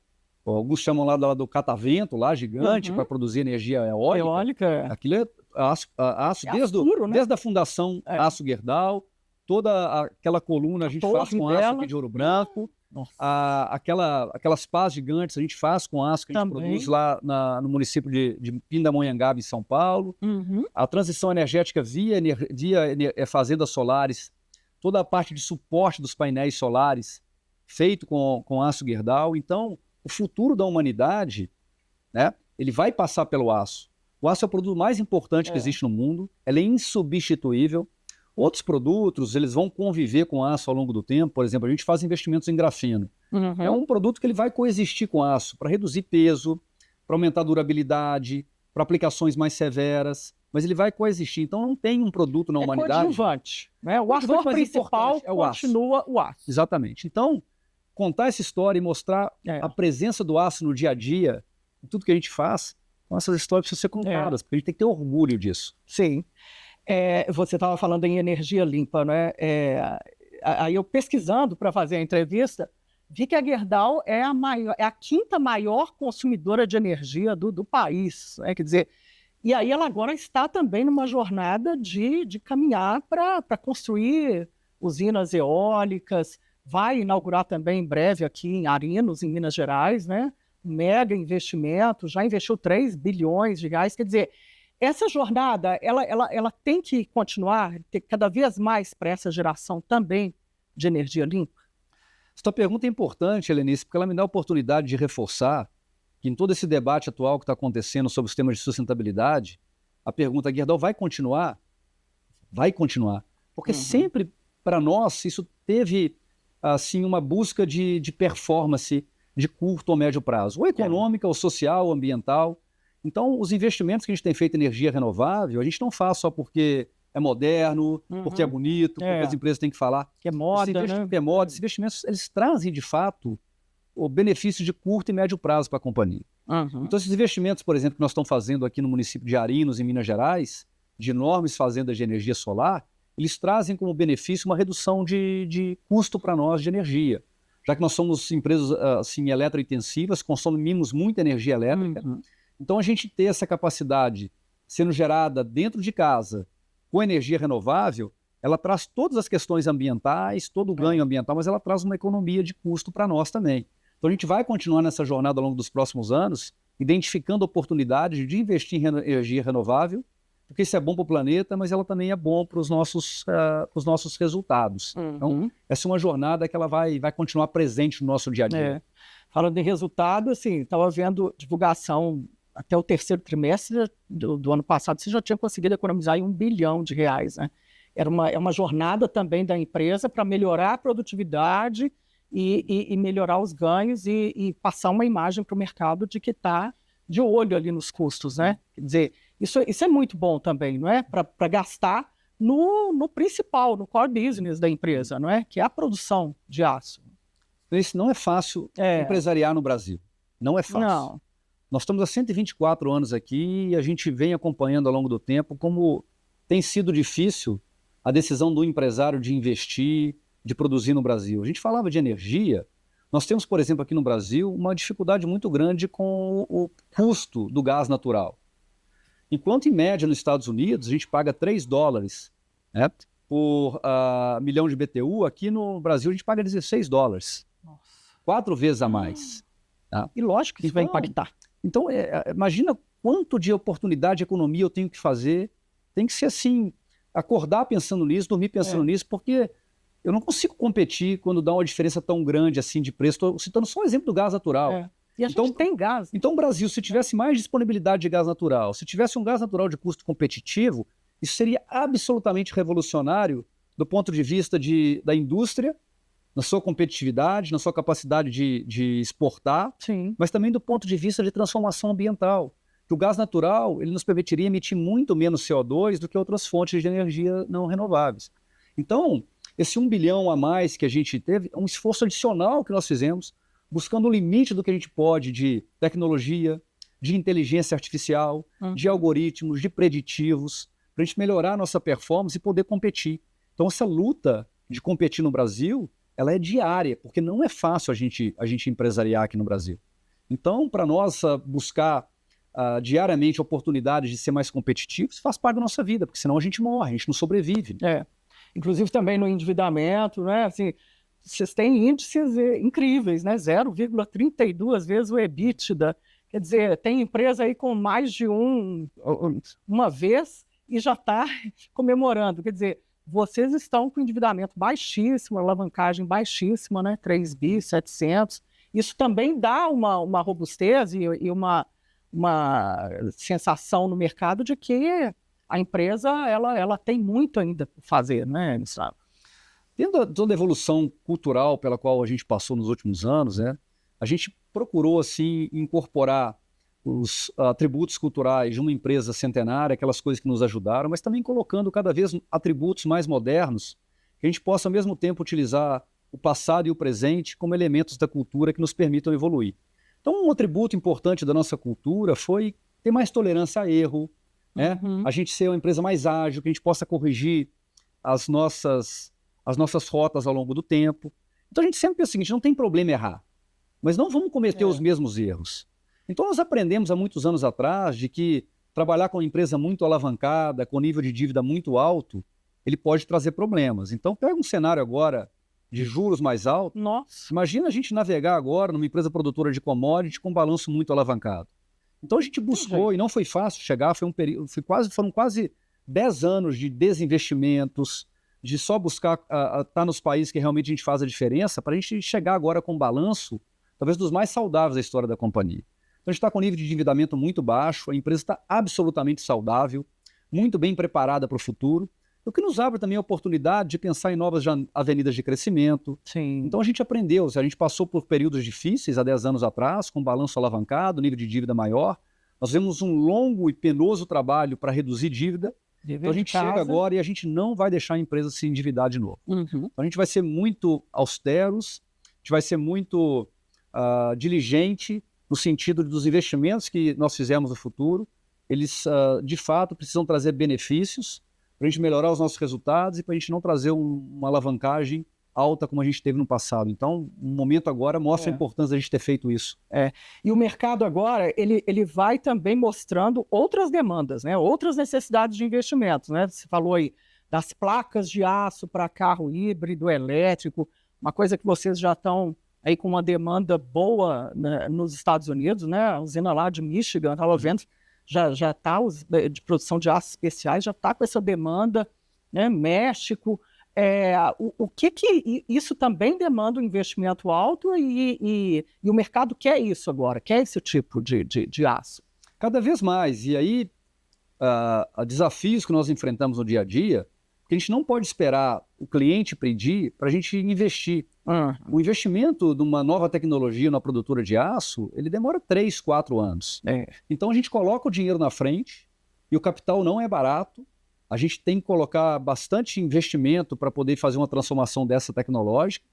alguns chamam lá do catavento, lá gigante, para produzir energia eólica. Eólica. Aquilo é aço É desde, aço puro, né? desde a fundação Aço Gerdau, toda aquela coluna a gente faz com aço aqui de Ouro Branco. Aquelas pás gigantes a gente faz com aço que a gente produz lá no município de Pindamonhangaba, em São Paulo. A transição energética via fazendas solares, toda a parte de suporte dos painéis solares feito com aço Gerdau. Então, o futuro da humanidade, né, ele vai passar pelo aço. O aço é o produto mais importante que existe no mundo, ele é insubstituível. Outros produtos, eles vão conviver com aço ao longo do tempo. Por exemplo, a gente faz investimentos em grafeno. É um produto que ele vai coexistir com aço para reduzir peso, para aumentar a durabilidade, para aplicações mais severas, mas ele vai coexistir. Então não tem um produto na humanidade... É coadjuvante, né? O ator principal continua o aço. Exatamente. Então, contar essa história e mostrar a presença do aço no dia a dia, em tudo que a gente faz, então essas histórias precisam ser contadas, porque a gente tem que ter orgulho disso. Sim. Você estava falando em energia limpa, né? Aí eu pesquisando para fazer a entrevista, vi que a Gerdau é a quinta maior consumidora de energia do país, né? Quer dizer, e aí ela agora está também numa jornada de caminhar para construir usinas eólicas, vai inaugurar também em breve aqui em Arinos, em Minas Gerais, né? Um mega investimento, já investiu 3 bilhões de reais, quer dizer, essa jornada, ela tem que continuar, ter cada vez mais para essa geração também de energia limpa? Essa pergunta é importante, Helenice, porque ela me dá a oportunidade de reforçar que em todo esse debate atual que está acontecendo sobre os temas de sustentabilidade, a pergunta, Gerdau, vai continuar? Vai continuar. Porque sempre, para nós, isso teve assim, uma busca de performance de curto ou médio prazo, ou econômica, ou social, ou ambiental. Então, os investimentos que a gente tem feito em energia renovável, a gente não faz só porque é moderno, porque é bonito, porque as empresas têm que falar. Que é moda, né? Que é moda. Esses investimentos, eles trazem, de fato, o benefício de curto e médio prazo para a companhia. Então, esses investimentos, por exemplo, que nós estamos fazendo aqui no município de Arinos, em Minas Gerais, de enormes fazendas de energia solar, eles trazem como benefício uma redução de custo para nós de energia. Já que nós somos empresas assim, eletrointensivas, consumimos muita energia elétrica, então, a gente ter essa capacidade sendo gerada dentro de casa com energia renovável, ela traz todas as questões ambientais, todo o ganho ambiental, mas ela traz uma economia de custo para nós também. Então, a gente vai continuar nessa jornada ao longo dos próximos anos, identificando oportunidades de investir em energia renovável, porque isso é bom para o planeta, mas ela também é bom para os nossos resultados. Então, essa é uma jornada que ela vai continuar presente no nosso dia a dia. Falando em resultado, assim, estava vendo divulgação até o terceiro trimestre do ano passado, você já tinha conseguido economizar aí R$1 bilhão, né? É uma jornada também da empresa para melhorar a produtividade e melhorar os ganhos e passar uma imagem para o mercado de que está de olho ali nos custos, né? Quer dizer, isso é muito bom também, não é? Para gastar no principal, no core business da empresa, não é? Que é a produção de aço. Isso não é fácil empresariar no Brasil. Não é fácil. Não. Nós estamos há 124 anos aqui e a gente vem acompanhando ao longo do tempo como tem sido difícil a decisão do empresário de investir, de produzir no Brasil. A gente falava de energia, nós temos, por exemplo, aqui no Brasil, uma dificuldade muito grande com o custo do gás natural. Enquanto, em média, nos Estados Unidos, a gente paga $3, né, por milhão de BTU, aqui no Brasil a gente paga $16. Nossa. 4 vezes a mais. Tá? E lógico que isso vai impactar. Então, imagina quanto de oportunidade de economia eu tenho que fazer. Tem que ser assim, acordar pensando nisso, dormir pensando nisso, porque eu não consigo competir quando dá uma diferença tão grande assim de preço. Estou citando só o exemplo do gás natural. E a gente tem gás. Então, o Brasil, se tivesse mais disponibilidade de gás natural, se tivesse um gás natural de custo competitivo, isso seria absolutamente revolucionário do ponto de vista da indústria, na sua competitividade, na sua capacidade de exportar, mas também do ponto de vista de transformação ambiental. Que o gás natural ele nos permitiria emitir muito menos CO2 do que outras fontes de energia não renováveis. Então, esse 1 bilhão a mais que a gente teve é um esforço adicional que nós fizemos, buscando o limite do que a gente pode de tecnologia, de inteligência artificial, de algoritmos, de preditivos, para a gente melhorar a nossa performance e poder competir. Então, essa luta de competir no Brasil, ela é diária, porque não é fácil a gente empresariar aqui no Brasil. Então, para nós buscar diariamente oportunidades de ser mais competitivos, faz parte da nossa vida, porque senão a gente morre, a gente não sobrevive. Inclusive também no endividamento, né? Assim, vocês têm índices incríveis, né? 0,32 vezes o EBITDA. Quer dizer, tem empresa aí com mais de uma vez e já está comemorando. Quer dizer, vocês estão com endividamento baixíssimo, alavancagem baixíssima, né? 3 bi, 700. Isso também dá uma robustez e uma sensação no mercado de que a empresa ela tem muito ainda por fazer, né, Gustavo? Dentro de toda a evolução cultural pela qual a gente passou nos últimos anos, né, a gente procurou assim incorporar os atributos culturais de uma empresa centenária, aquelas coisas que nos ajudaram, mas também colocando cada vez atributos mais modernos, que a gente possa ao mesmo tempo utilizar o passado e o presente como elementos da cultura que nos permitam evoluir. Então, um atributo importante da nossa cultura foi ter mais tolerância a erro, né? A gente ser uma empresa mais ágil, que a gente possa corrigir as nossas rotas ao longo do tempo. Então, a gente sempre pensa o seguinte, não tem problema errar, mas não vamos cometer os mesmos erros. Então, nós aprendemos há muitos anos atrás de que trabalhar com uma empresa muito alavancada, com nível de dívida muito alto, ele pode trazer problemas. Então, pega um cenário agora de juros mais altos. Nossa. Imagina a gente navegar agora numa empresa produtora de commodity com balanço muito alavancado. Então a gente buscou, e não foi fácil chegar, foram quase 10 anos de desinvestimentos, de só buscar estar nos países que realmente a gente faz a diferença, para a gente chegar agora com um balanço, talvez dos mais saudáveis da história da companhia. Então a gente está com um nível de endividamento muito baixo, a empresa está absolutamente saudável, muito bem preparada para o futuro, o que nos abre também a oportunidade de pensar em novas avenidas de crescimento. Sim. Então a gente aprendeu, a gente passou por períodos difíceis há 10 anos atrás, com balanço alavancado, nível de dívida maior. Nós fizemos um longo e penoso trabalho para reduzir dívida. Então a gente chega agora e a gente não vai deixar a empresa se endividar de novo. Então a gente vai ser muito austeros, a gente vai ser muito diligente no sentido dos investimentos que nós fizemos no futuro. Eles, de fato, precisam trazer benefícios para a gente melhorar os nossos resultados e para a gente não trazer uma alavancagem alta como a gente teve no passado. Então, o momento agora mostra a importância da gente ter feito isso. E o mercado agora, ele vai também mostrando outras demandas, né? Outras necessidades de investimentos, né? Você falou aí das placas de aço para carro híbrido, elétrico, uma coisa que vocês já estão aí com uma demanda boa, né, nos Estados Unidos, né? A usina lá de Michigan, estava vendo, já está de produção de aços especiais, já está com essa demanda, né? México, o que isso também demanda um investimento alto e o mercado quer isso agora, quer esse tipo de aço? Cada vez mais, e aí desafios que nós enfrentamos no dia a dia, que a gente não pode esperar o cliente pedir para a gente investir. O investimento de uma nova tecnologia na produtora de aço, ele demora 3, 4 anos. Então a gente coloca o dinheiro na frente e o capital não é barato. A gente tem que colocar bastante investimento para poder fazer uma transformação dessa tecnológica.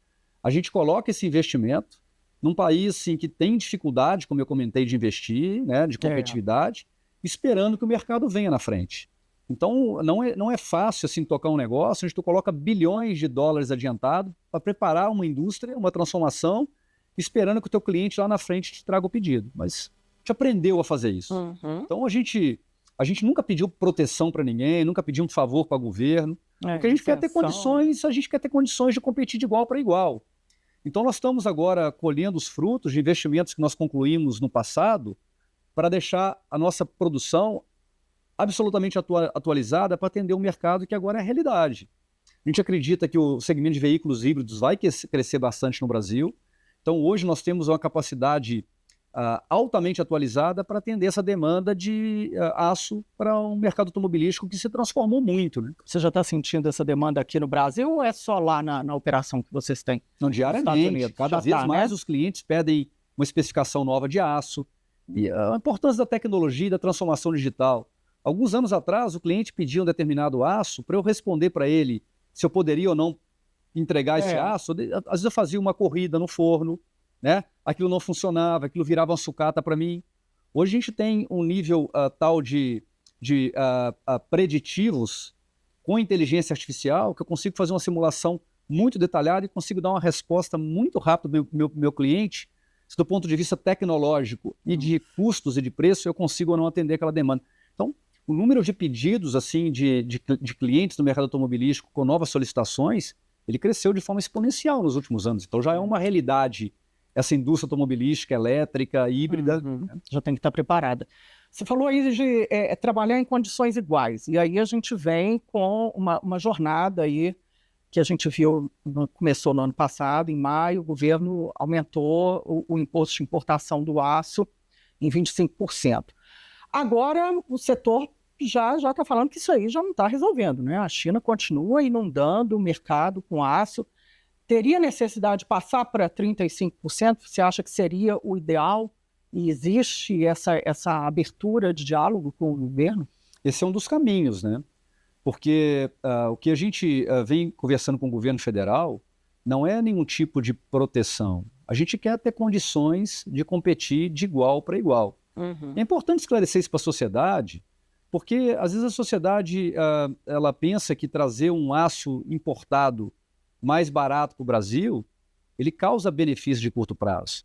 A gente coloca esse investimento num país assim, que tem dificuldade, como eu comentei, de investir, né, de competitividade, esperando que o mercado venha na frente. Então, não é fácil assim, tocar um negócio, onde tu coloca bilhões de dólares adiantado para preparar uma indústria, uma transformação, esperando que o teu cliente lá na frente te traga o pedido. Mas a gente aprendeu a fazer isso. Então, a gente nunca pediu proteção para ninguém, nunca pediu um favor para o governo, porque a gente quer ter condições de competir de igual para igual. Então, nós estamos agora colhendo os frutos de investimentos que nós concluímos no passado para deixar a nossa produção absolutamente atualizada para atender um mercado que agora é a realidade. A gente acredita que o segmento de veículos híbridos vai crescer bastante no Brasil. Então, hoje nós temos uma capacidade altamente atualizada para atender essa demanda de aço para um mercado automobilístico que se transformou muito. Né? Você já está sentindo essa demanda aqui no Brasil ou é só lá na operação que vocês têm? Não, diariamente. Cada vez mais os clientes pedem uma especificação nova de aço. E a importância da ttecnologia e da transformação digital. Alguns anos atrás, o cliente pedia um determinado aço para eu responder para ele se eu poderia ou não entregar esse aço. Às vezes eu fazia uma corrida no forno, né? Aquilo não funcionava, aquilo virava uma sucata para mim. Hoje a gente tem um nível tal de preditivos com inteligência artificial que eu consigo fazer uma simulação muito detalhada e consigo dar uma resposta muito rápida para o meu cliente se do ponto de vista tecnológico e de custos e de preço eu consigo ou não atender aquela demanda. Então, o número de pedidos assim de clientes no mercado automobilístico com novas solicitações, ele cresceu de forma exponencial nos últimos anos. Então já é uma realidade essa indústria automobilística, elétrica, híbrida. Já tem que estar preparada. Você falou aí de trabalhar em condições iguais. E aí a gente vem com uma jornada aí que a gente viu, começou no ano passado, em maio, o governo aumentou o imposto de importação do aço em 25%. Agora o setor já está falando que isso aí já não está resolvendo, né? A China continua inundando o mercado com aço. Teria necessidade de passar para 35%? Você acha que seria o ideal? E existe essa abertura de diálogo com o governo? Esse é um dos caminhos, né? Porque o que a gente vem conversando com o governo federal não é nenhum tipo de proteção. A gente quer ter condições de competir de igual para igual. É importante esclarecer isso para a sociedade, porque às vezes a sociedade ela pensa que trazer um aço importado mais barato para o Brasil, ele causa benefício de curto prazo.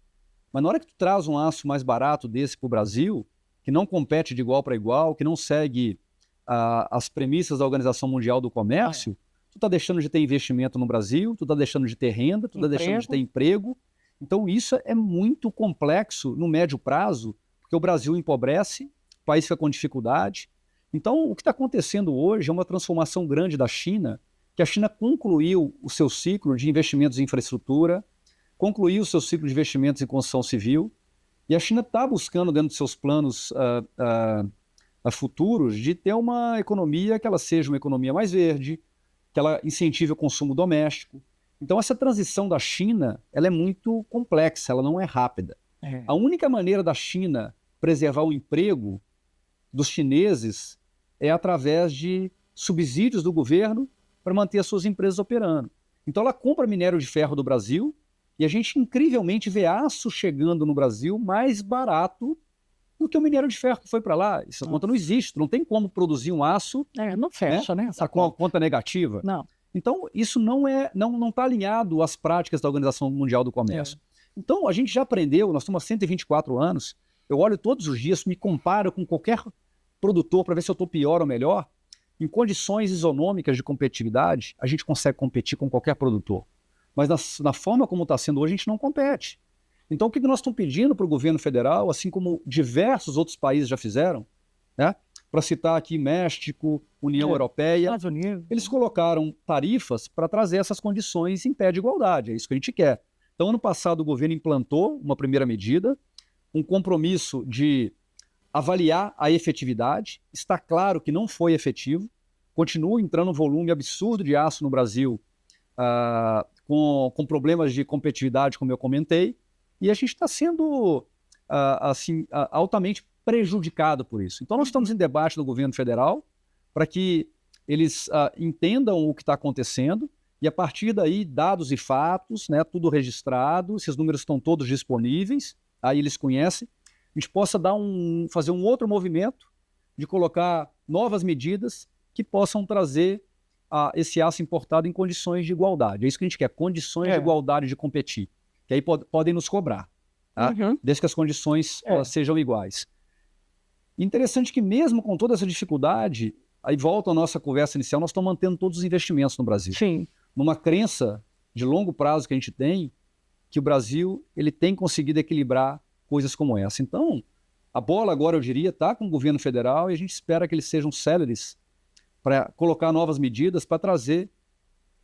Mas na hora que tu traz um aço mais barato desse para o Brasil, que não compete de igual para igual, que não segue as premissas da Organização Mundial do Comércio, tu está deixando de ter investimento no Brasil, tu está deixando de ter renda, tu está deixando de ter emprego. Então isso é muito complexo no médio prazo, porque o Brasil empobrece, o país fica com dificuldade. Então o que está acontecendo hoje é uma transformação grande da China, que a China concluiu o seu ciclo de investimentos em infraestrutura, concluiu o seu ciclo de investimentos em construção civil, e a China está buscando, dentro de seus planos futuros, de ter uma economia que ela seja uma economia mais verde, que ela incentive o consumo doméstico. Então essa transição da China ela é muito complexa, ela não é rápida. A única maneira da China preservar o emprego dos chineses é através de subsídios do governo para manter as suas empresas operando. Então ela compra minério de ferro do Brasil e a gente incrivelmente vê aço chegando no Brasil mais barato do que o minério de ferro que foi para lá. Essa conta não existe, não tem como produzir um aço. Não fecha, né? Essa conta negativa. Não. Então isso não está alinhado às práticas da Organização Mundial do Comércio. Então a gente já aprendeu, nós estamos há 124 anos, eu olho todos os dias, me comparo com qualquer produtor para ver se eu estou pior ou melhor. Em condições isonômicas de competitividade, a gente consegue competir com qualquer produtor. Mas na forma como está sendo hoje, a gente não compete. Então, o que nós estamos pedindo para o governo federal, assim como diversos outros países já fizeram, né? Para citar aqui México, União Europeia, Estados Unidos, eles colocaram tarifas para trazer essas condições em pé de igualdade. É isso que a gente quer. Então, ano passado, o governo implantou uma primeira medida, um compromisso de avaliar a efetividade. Está claro que não foi efetivo. Continua entrando um volume absurdo de aço no Brasil, com problemas de competitividade, como eu comentei, e a gente está sendo altamente prejudicado por isso. Então nós estamos em debate do governo federal para que eles entendam o que está acontecendo e a partir daí, dados e fatos, né, tudo registrado, esses números estão todos disponíveis, aí eles conhecem, a gente possa fazer um outro movimento de colocar novas medidas que possam trazer esse aço importado em condições de igualdade. É isso que a gente quer, condições de igualdade de competir, que aí podem nos cobrar, tá? Desde que as condições sejam iguais. Interessante que mesmo com toda essa dificuldade, aí volta a nossa conversa inicial, nós estamos mantendo todos os investimentos no Brasil. Sim. Numa crença de longo prazo que a gente tem, que o Brasil ele tem conseguido equilibrar coisas como essa. Então, a bola agora, eu diria, está com o governo federal e a gente espera que eles sejam céleres para colocar novas medidas para trazer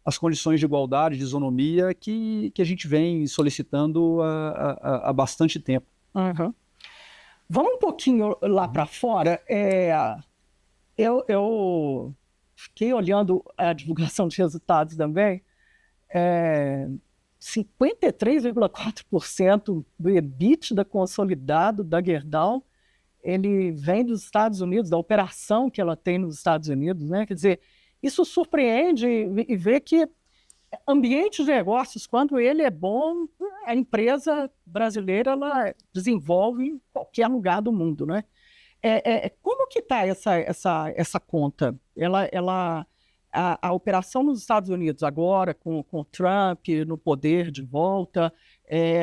as condições de igualdade, de isonomia que a gente vem solicitando há bastante tempo. Vamos um pouquinho lá para fora. Eu fiquei olhando a divulgação de resultados também. 53,4% do EBITDA consolidado da Gerdau, ele vem dos Estados Unidos, da operação que ela tem nos Estados Unidos, né? Quer dizer, isso surpreende e vê que ambiente de negócios, quando ele é bom, a empresa brasileira ela desenvolve em qualquer lugar do mundo, né? Como que está essa conta? A operação nos Estados Unidos agora, com o Trump no poder de volta,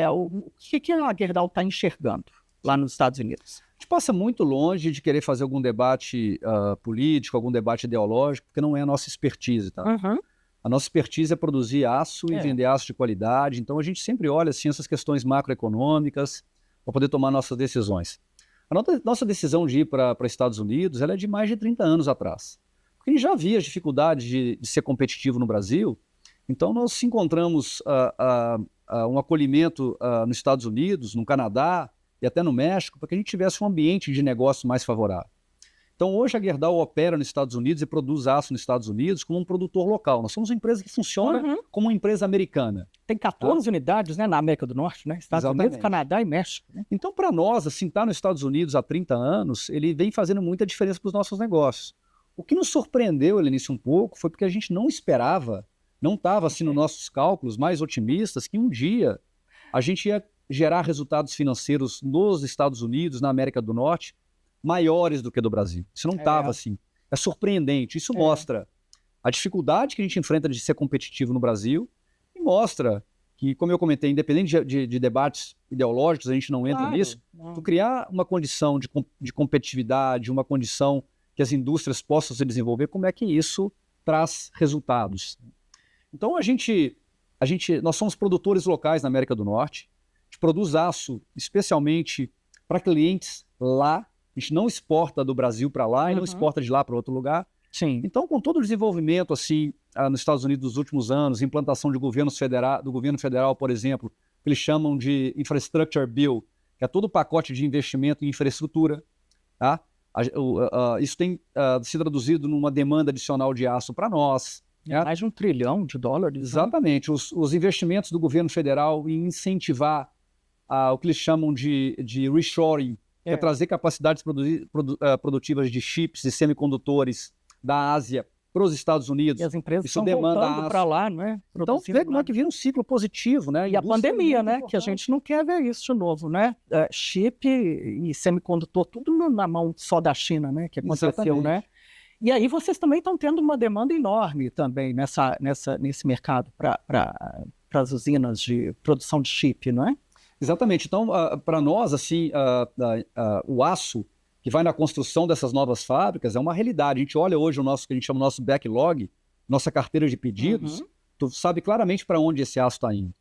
O que a Gerdau está enxergando lá nos Estados Unidos? A gente passa muito longe de querer fazer algum debate político, algum debate ideológico, porque não é a nossa expertise, tá? Uhum. A nossa expertise é produzir aço e vender aço de qualidade. Então, a gente sempre olha assim, essas questões macroeconômicas para poder tomar nossas decisões. A nossa decisão de ir para Estados Unidos ela é de mais de 30 anos atrás. Porque a gente já via as dificuldades de ser competitivo no Brasil. Então, nós encontramos um acolhimento nos Estados Unidos, no Canadá e até no México, para que a gente tivesse um ambiente de negócio mais favorável. Então, hoje a Gerdau opera nos Estados Unidos e produz aço nos Estados Unidos como um produtor local. Nós somos uma empresa que funciona como uma empresa americana. Tem 14 unidades, né, na América do Norte, né? Estados Unidos, Canadá e México. Né? Então, para nós, assim, estar nos Estados Unidos há 30 anos, ele vem fazendo muita diferença para os nossos negócios. O que nos surpreendeu, Helenice, um pouco, foi porque a gente não esperava, não estava assim nos nossos cálculos mais otimistas, que um dia a gente ia gerar resultados financeiros nos Estados Unidos, na América do Norte, maiores do que do Brasil. Isso não estava assim. É surpreendente. Isso mostra a dificuldade que a gente enfrenta de ser competitivo no Brasil e mostra que, como eu comentei, independente de debates ideológicos, a gente não entra nisso, tu criar uma condição de competitividade, uma condição que as indústrias possam se desenvolver, como é que isso traz resultados? Então, nós somos produtores locais na América do Norte, a gente produz aço especialmente para clientes lá. A gente não exporta do Brasil para lá e não exporta de lá para outro lugar. Sim. Então, com todo o desenvolvimento assim, nos Estados Unidos dos últimos anos, implantação do governo federal, por exemplo, que eles chamam de Infrastructure Bill, que é todo o pacote de investimento em infraestrutura. Tá? Isso tem se traduzido numa demanda adicional de aço para nós. Mais de $1 trilhão. Exatamente. Né? Os investimentos do governo federal em incentivar o que eles chamam de reshoring, que é trazer capacidades produtivas de chips e semicondutores da Ásia para os Estados Unidos. E as empresas estão voltando para lá, não é? Então, vê como é que vira um ciclo positivo, né? E a pandemia, né? Que a gente não quer ver isso de novo, né? Chip e semicondutor, tudo na mão só da China, né? Que aconteceu, né? E aí vocês também estão tendo uma demanda enorme também nesse mercado para as usinas de produção de chip, não é? Exatamente. Então, para nós, assim, o aço que vai na construção dessas novas fábricas é uma realidade. A gente olha hoje o nosso, que a gente chama o nosso backlog, nossa carteira de pedidos, tu sabe claramente para onde esse aço está indo.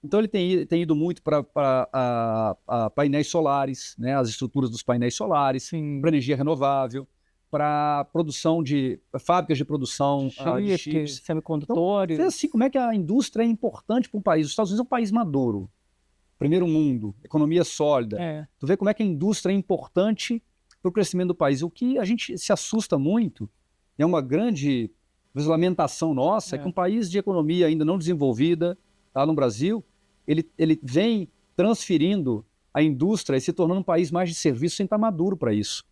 Então, ele tem ido muito para painéis solares, né, as estruturas dos painéis solares, para energia renovável, para produção de fábricas de produção de chips, semicondutores. Então, assim, como é que a indústria é importante para um país. Os Estados Unidos é um país maduro. Primeiro mundo, economia sólida. Tu vê como é que a indústria é importante para o crescimento do país. O que a gente se assusta muito, é uma grande lamentação nossa, é que um país de economia ainda não desenvolvida, tá, no Brasil, ele vem transferindo a indústria e se tornando um país mais de serviço sem estar maduro para isso.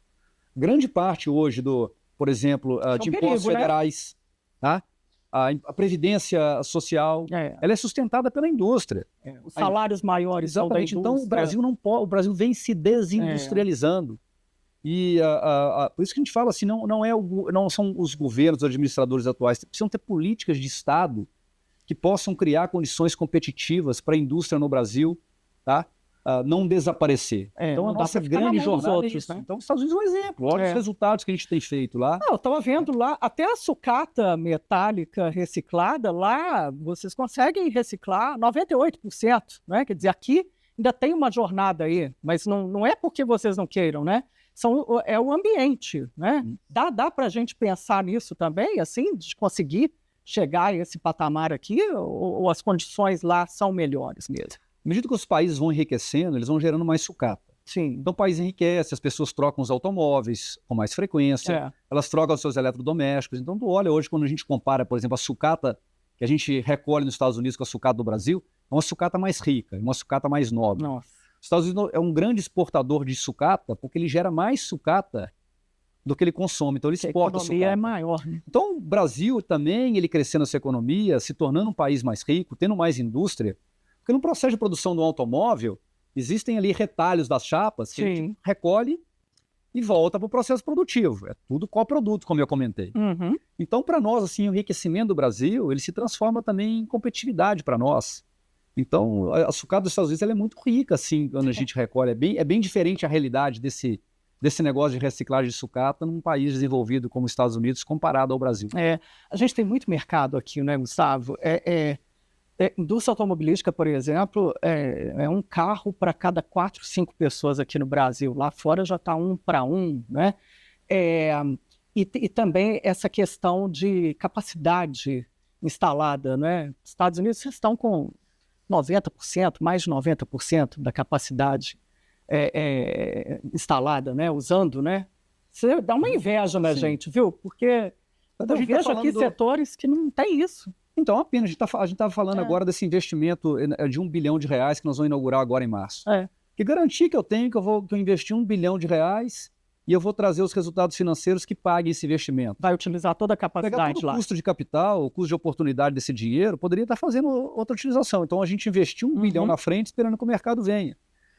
Grande parte hoje por exemplo, de impostos federais, tá? A previdência social, ela é sustentada pela indústria. Os salários maiores são da indústria. Então, o Brasil vem se desindustrializando. E por isso que a gente fala assim, não são os governos, os administradores atuais, precisam ter políticas de Estado que possam criar condições competitivas para a indústria no Brasil, tá? Não desaparecer. Então, a nossa grande jornada é isso. Né? Então, os Estados Unidos é um exemplo. Olha os resultados que a gente tem feito lá. Eu estava vendo lá, até a sucata metálica reciclada, lá vocês conseguem reciclar 98%. Né? Quer dizer, aqui ainda tem uma jornada aí, mas não é porque vocês não queiram, né? É o ambiente. Né? Dá para a gente pensar nisso também, assim, de conseguir chegar a esse patamar aqui, ou as condições lá são melhores mesmo? À medida que os países vão enriquecendo, eles vão gerando mais sucata. Sim. Então o país enriquece, as pessoas trocam os automóveis com mais frequência, elas trocam os seus eletrodomésticos. Então tu olha hoje, quando a gente compara, por exemplo, a sucata que a gente recolhe nos Estados Unidos com a sucata do Brasil, é uma sucata mais rica, uma sucata mais nobre. Nossa. Os Estados Unidos é um grande exportador de sucata porque ele gera mais sucata do que ele consome. Então ele exporta sucata. A economia é maior. Né? Então o Brasil também, ele crescendo essa economia, se tornando um país mais rico, tendo mais indústria. Porque no processo de produção do automóvel, existem ali retalhos das chapas que a gente recolhe e volta para o processo produtivo. É tudo coproduto, como eu comentei. Então, para nós, assim, o enriquecimento do Brasil, ele se transforma também em competitividade para nós. Então, a sucata dos Estados Unidos ela é muito rica, assim, quando a gente recolhe. É bem diferente a realidade desse negócio de reciclagem de sucata num país desenvolvido como os Estados Unidos comparado ao Brasil. A gente tem muito mercado aqui, né, Gustavo? Indústria automobilística, por exemplo, é um carro para cada 4, 5 pessoas aqui no Brasil. Lá fora já está 1 para 1, né? E também essa questão de capacidade instalada, né? Estados Unidos estão com 90%, mais de 90% da capacidade instalada, né? Usando, né? Você dá uma inveja na gente, viu? Porque eu vejo aqui setores que não tem isso. Então, apenas, a gente estava falando agora desse investimento de R$1 bilhão que nós vamos inaugurar agora em março. Que garantia que eu tenho que eu investi R$1 bilhão e eu vou trazer os resultados financeiros que paguem esse investimento? Vai utilizar toda a capacidade lá. O custo de capital, o custo de oportunidade desse dinheiro, poderia estar fazendo outra utilização. Então, a gente investiu R$1 bilhão na frente esperando que o mercado venha.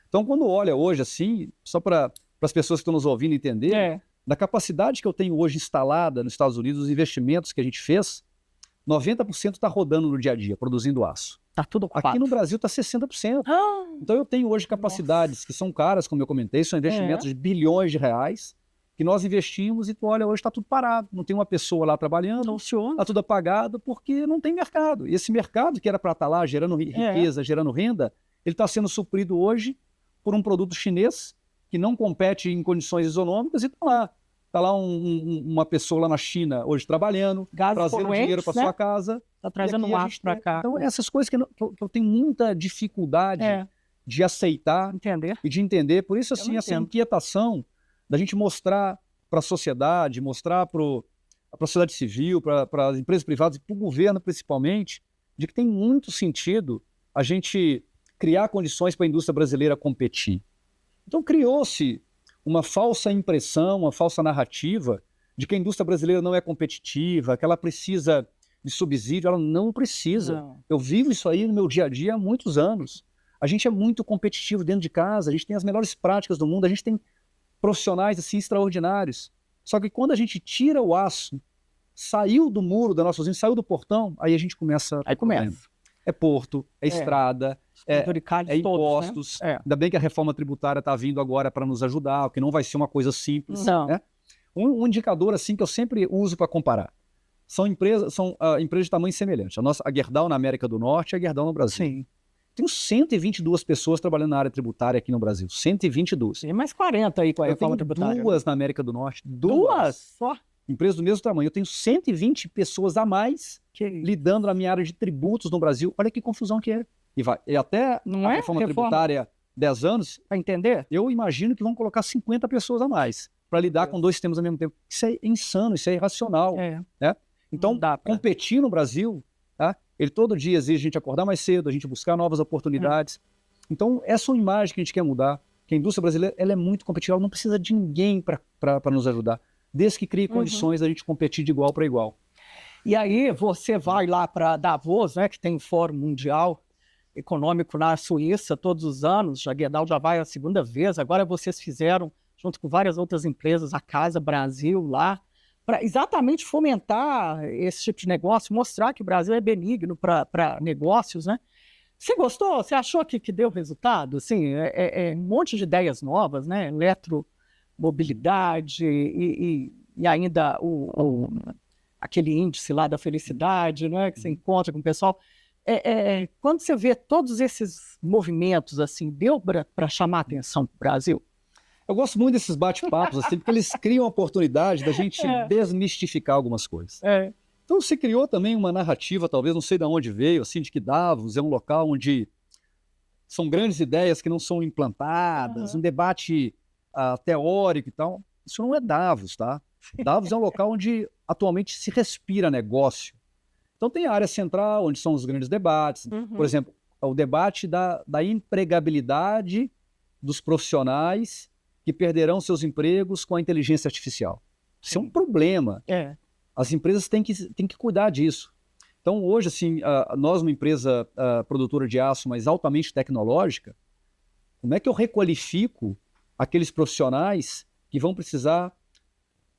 Então, quando olha hoje assim, só para as pessoas que estão nos ouvindo entender, da capacidade que eu tenho hoje instalada nos Estados Unidos, os investimentos que a gente fez, 90% está rodando no dia a dia, produzindo aço. Está tudo ocupado. Aqui no Brasil está 60%. Então eu tenho hoje capacidades que são caras, como eu comentei, são investimentos de bilhões de reais, que nós investimos e tu olha, hoje está tudo parado. Não tem uma pessoa lá trabalhando, está tudo apagado, porque não tem mercado. E esse mercado que era para estar lá gerando riqueza, gerando renda, ele está sendo suprido hoje por um produto chinês que não compete em condições isonômicas e está lá. Está lá uma pessoa lá na China hoje trabalhando, trazendo dinheiro para sua casa. Está trazendo aço para cá. Então, essas coisas que eu tenho muita dificuldade de aceitar e de entender. Por isso, assim, essa inquietação da gente mostrar para a sociedade, mostrar para a sociedade civil, para as empresas privadas e para o governo, principalmente, de que tem muito sentido a gente criar condições para a indústria brasileira competir. Então, criou-se uma falsa impressão, uma falsa narrativa de que a indústria brasileira não é competitiva, que ela precisa de subsídio. Ela não precisa. Não. Eu vivo isso aí no meu dia a dia há muitos anos. A gente é muito competitivo dentro de casa, a gente tem as melhores práticas do mundo, a gente tem profissionais assim extraordinários. Só que quando a gente tira o aço, saiu do muro da nossa usina, saiu do portão, aí a gente começa... Aí começa. É porto, é estrada, é impostos. Todos, né? Ainda bem que a reforma tributária está vindo agora para nos ajudar, o que não vai ser uma coisa simples. Né? Um indicador assim que eu sempre uso para comparar. São empresas de tamanho semelhante. A Gerdau na América do Norte e a Gerdau no Brasil. Sim. Tenho 122 pessoas trabalhando na área tributária aqui no Brasil. 122. Tem mais 40 aí com a reforma tributária. Duas na América do Norte. Duas? Só? Empresas do mesmo tamanho. Eu tenho 120 pessoas a mais lidando na minha área de tributos no Brasil. Olha que confusão que é. E até a reforma tributária, 10 anos, para entender, eu imagino que vão colocar 50 pessoas a mais para lidar com dois sistemas ao mesmo tempo. Isso é insano, isso é irracional. Né? Então, competir no Brasil, tá? Ele todo dia exige a gente acordar mais cedo, a gente buscar novas oportunidades. Então, essa é uma imagem que a gente quer mudar, que a indústria brasileira ela é muito competitiva, ela não precisa de ninguém para nos ajudar, desde que crie condições da gente competir de igual para igual. E aí você vai lá para Davos, né, que tem um fórum mundial econômico na Suíça todos os anos, a Gerdau já vai a segunda vez, agora vocês fizeram, junto com várias outras empresas, a Casa Brasil lá, para exatamente fomentar esse tipo de negócio, mostrar que o Brasil é benigno para negócios, né? Você gostou? Você achou que deu resultado? Assim, um monte de ideias novas, né? Eletromobilidade e ainda aquele índice lá da felicidade, né? Que você encontra com o pessoal. Quando você vê todos esses movimentos, assim, deu para chamar a atenção do Brasil? Eu gosto muito desses bate-papos, assim, porque eles criam a oportunidade da gente desmistificar algumas coisas. Então se criou também uma narrativa, talvez, não sei de onde veio, assim, de que Davos é um local onde são grandes ideias que não são implantadas, um debate teórico e tal. Isso não é Davos, tá? Davos é um local onde atualmente se respira negócio. Então tem a área central, onde são os grandes debates. Por exemplo, o debate da empregabilidade dos profissionais que perderão seus empregos com a inteligência artificial. Isso é um problema. As empresas têm que cuidar disso. Então, hoje, assim, nós, uma empresa produtora de aço, mas altamente tecnológica, como é que eu requalifico aqueles profissionais que vão precisar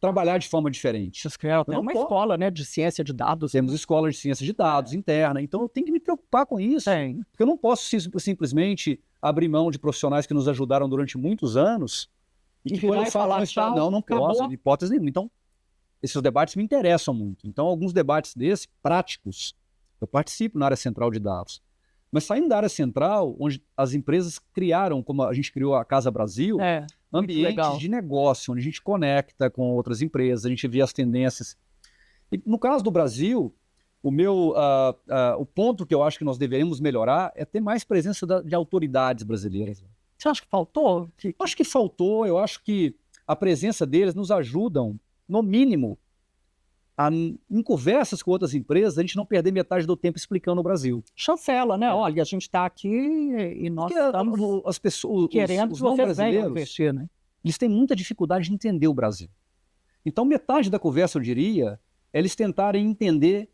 trabalhar de forma diferente. Vocês criaram até uma escola, né, de ciência de dados. Temos escola de ciência de dados interna, então eu tenho que me preocupar com isso. Porque eu não posso simplesmente abrir mão de profissionais que nos ajudaram durante muitos anos e que quando eu falar, não posso, de hipótese nenhuma. Então, esses debates me interessam muito. Então, alguns debates desses, práticos, eu participo na área central de dados. Mas saindo da área central, onde as empresas criaram, como a gente criou a Casa Brasil, ambientes de negócio, onde a gente conecta com outras empresas, a gente vê as tendências. E no caso do Brasil, o ponto que eu acho que nós deveríamos melhorar é ter mais presença de autoridades brasileiras. Você acha que faltou? Eu acho que faltou, eu acho que a presença deles nos ajudam, no mínimo, em conversas com outras empresas, a gente não perder metade do tempo explicando o Brasil. Chancela, né? Olha, a gente está aqui e nós estamos as pessoas, querendo que vocês venham investir, né? Eles têm muita dificuldade de entender o Brasil. Então, metade da conversa, eu diria, é eles tentarem entender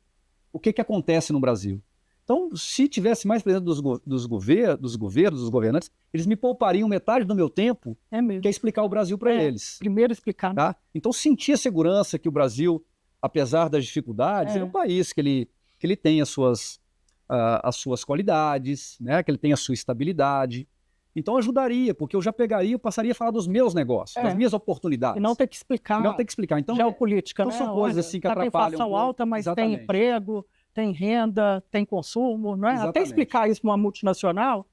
o que acontece no Brasil. Então, se tivesse mais presença dos governantes, eles me poupariam metade do meu tempo, que é explicar o Brasil para eles. Primeiro explicar. Tá? Então, sentir a segurança que o Brasil, apesar das dificuldades, é um país que ele tem as suas qualidades, né? Que ele tem a sua estabilidade. Então ajudaria, porque eu já pegaria e passaria a falar dos meus negócios, das minhas oportunidades. E não ter que explicar. Não ter que explicar. Então, geopolítica, então são coisas assim que atrapalham. Tem inflação alta, mas tem emprego, tem renda, tem consumo, não é? Exatamente. Até explicar isso para uma multinacional.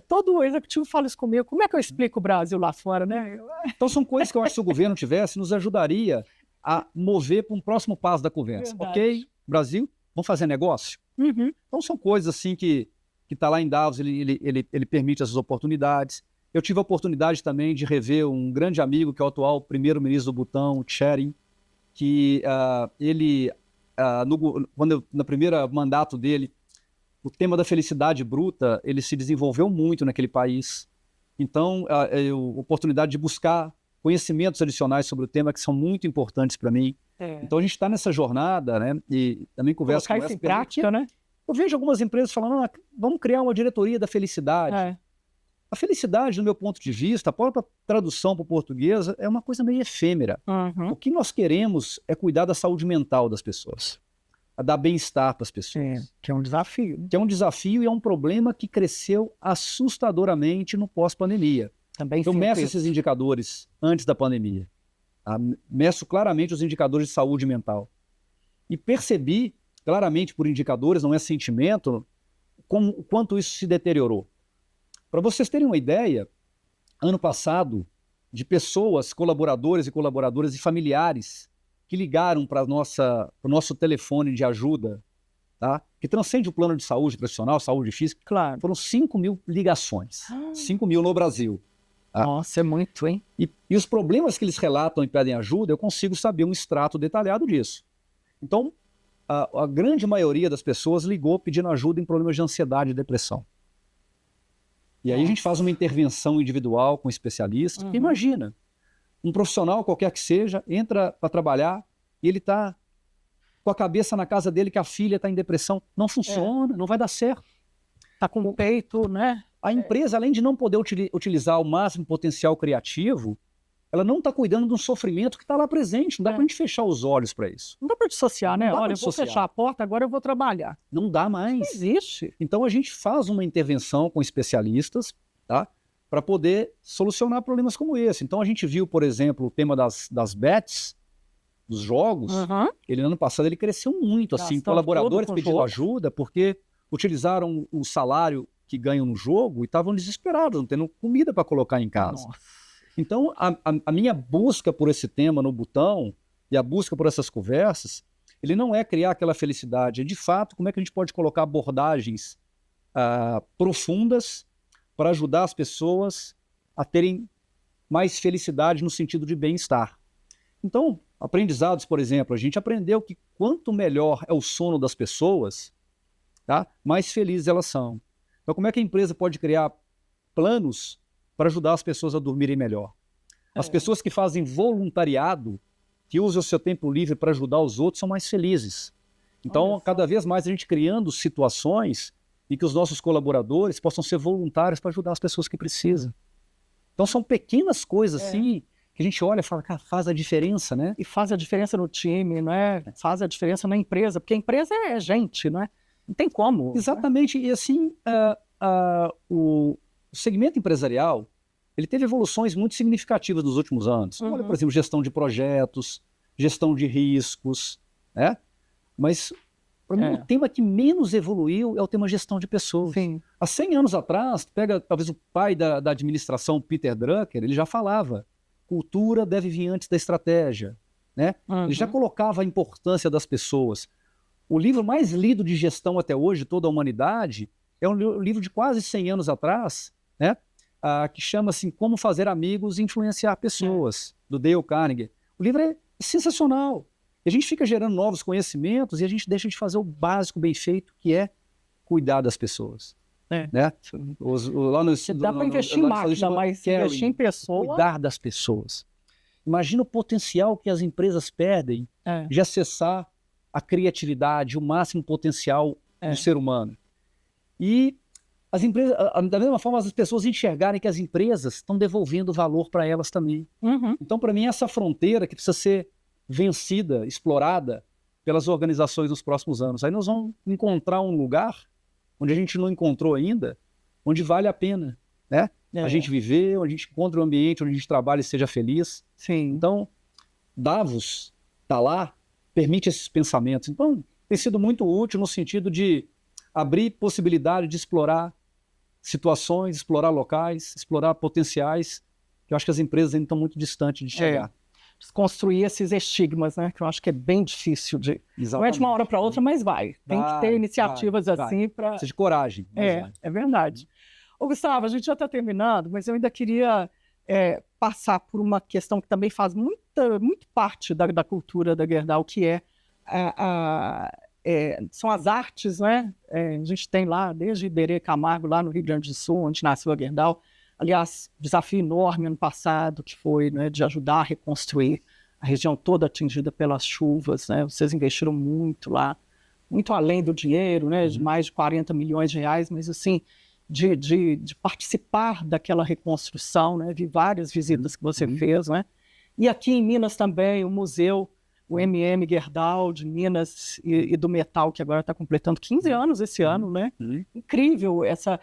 Todo executivo fala isso comigo. Como é que eu explico o Brasil lá fora, né? Então são coisas que eu acho que se o governo tivesse, nos ajudaria a mover para um próximo passo da conversa. Verdade. Ok, Brasil, vamos fazer negócio? Então são coisas assim que está lá em Davos, ele permite essas oportunidades. Eu tive a oportunidade também de rever um grande amigo, que é o atual primeiro-ministro do Butão, o Tshering, que no primeiro mandato dele, o tema da felicidade bruta, ele se desenvolveu muito naquele país. Então, a oportunidade de buscar conhecimentos adicionais sobre o tema que são muito importantes para mim. Então, a gente está nessa jornada, né? E também converso com essa em prática, né? Eu vejo algumas empresas falando, vamos criar uma diretoria da felicidade. A felicidade, do meu ponto de vista, a própria tradução para o português é uma coisa meio efêmera. O que nós queremos é cuidar da saúde mental das pessoas, a dar bem-estar para as pessoas. Que é um desafio. Que é um desafio e é um problema que cresceu assustadoramente no pós-pandemia. Eu meço esses indicadores antes da pandemia. Meço claramente os indicadores de saúde mental. E percebi claramente por indicadores, não é sentimento, o quanto isso se deteriorou. Para vocês terem uma ideia, ano passado, de pessoas, colaboradores e colaboradoras e familiares que ligaram para o nosso telefone de ajuda, tá? Que transcende o plano de saúde profissional, saúde física, foram 5 mil ligações. 5 mil no Brasil. Tá? Nossa, é muito, hein? E os problemas que eles relatam e pedem ajuda, eu consigo saber um extrato detalhado disso. Então, a grande maioria das pessoas ligou pedindo ajuda em problemas de ansiedade e depressão. E aí a gente faz uma intervenção individual com especialistas. Imagina, um profissional qualquer que seja, entra para trabalhar e ele está com a cabeça na casa dele que a filha está em depressão. Não funciona, não vai dar certo. Está com o peito, né? A empresa, além de não poder utilizar o máximo potencial criativo, ela não está cuidando de um sofrimento que está lá presente. Não dá para a gente fechar os olhos para isso. Não dá para dissociar, né? Olha, eu vou fechar a porta, agora eu vou trabalhar. Não dá mais. Não existe. Então a gente faz uma intervenção com especialistas, tá? Para poder solucionar problemas como esse. Então a gente viu, por exemplo, o tema das bets, dos jogos. Ele, no ano passado, ele cresceu muito. Assim, colaboradores pedindo ajuda porque utilizaram o salário que ganham no jogo e estavam desesperados, não tendo comida para colocar em casa. Então, a minha busca por esse tema no Butão e a busca por essas conversas, ele não é criar aquela felicidade, é de fato como é que a gente pode colocar abordagens profundas para ajudar as pessoas a terem mais felicidade no sentido de bem-estar. Então, aprendizados, por exemplo, a gente aprendeu que quanto melhor é o sono das pessoas, tá, mais felizes elas são. Então, como é que a empresa pode criar planos para ajudar as pessoas a dormirem melhor? As pessoas que fazem voluntariado, que usam o seu tempo livre para ajudar os outros, são mais felizes. Então, cada vez mais a gente criando situações em que os nossos colaboradores possam ser voluntários para ajudar as pessoas que precisam. Então, são pequenas coisas assim que a gente olha e fala, cara, faz a diferença, né? E faz a diferença no time, não é? Faz a diferença na empresa, porque a empresa é gente, não é? Não tem como. Exatamente. E assim, o segmento empresarial, ele teve evoluções muito significativas nos últimos anos. Olha, por exemplo, gestão de projetos, gestão de riscos, né? Mas, para mim, o tema que menos evoluiu é o tema gestão de pessoas. Sim. Há 100 anos atrás, pega talvez o pai da administração, Peter Drucker, ele já falava, cultura deve vir antes da estratégia, né? Ele já colocava a importância das pessoas. O livro mais lido de gestão até hoje, toda a humanidade, é um livro de quase 100 anos atrás, né? Que chama assim, Como Fazer Amigos e Influenciar Pessoas, do Dale Carnegie. O livro é sensacional. E a gente fica gerando novos conhecimentos e a gente deixa de fazer o básico bem feito, que é cuidar das pessoas. Né? Dá para investir em máquina, mas investir em pessoas... Cuidar das pessoas. Imagina o potencial que as empresas perdem de acessar a criatividade, o máximo potencial do ser humano. E as empresas, da mesma forma, as pessoas enxergarem que as empresas estão devolvendo valor para elas também. Então, para mim, essa fronteira que precisa ser vencida, explorada pelas organizações nos próximos anos. Aí nós vamos encontrar um lugar onde a gente não encontrou ainda, onde vale a pena, né? A gente viver, onde a gente encontra um ambiente onde a gente trabalha e seja feliz. Sim. Então, Davos está lá, permite esses pensamentos. Então, tem sido muito útil no sentido de abrir possibilidade de explorar situações, explorar locais, explorar potenciais, que eu acho que as empresas ainda estão muito distantes de chegar. Construir esses estigmas, né? Que eu acho que é bem difícil de... Exatamente. Não é de uma hora para outra, mas vai. Tem que ter iniciativas assim para... Precisa de coragem. É verdade. Ô, Gustavo, a gente já está terminando, mas eu ainda queria passar por uma questão que também faz muito parte da cultura da Gerdau, que são as artes, né? A gente tem lá, desde Iberê Camargo, lá no Rio Grande do Sul, onde nasceu a Gerdau. Aliás, desafio enorme ano passado, que foi, né, de ajudar a reconstruir a região toda atingida pelas chuvas, né? Vocês investiram muito lá, muito além do dinheiro, né, de mais de 40 milhões de reais, mas assim, de participar daquela reconstrução, né? Vi várias visitas que você fez, né? E aqui em Minas também, o museu, o MM Gerdau de Minas e do Metal, que agora está completando 15 anos esse ano, né? Incrível essa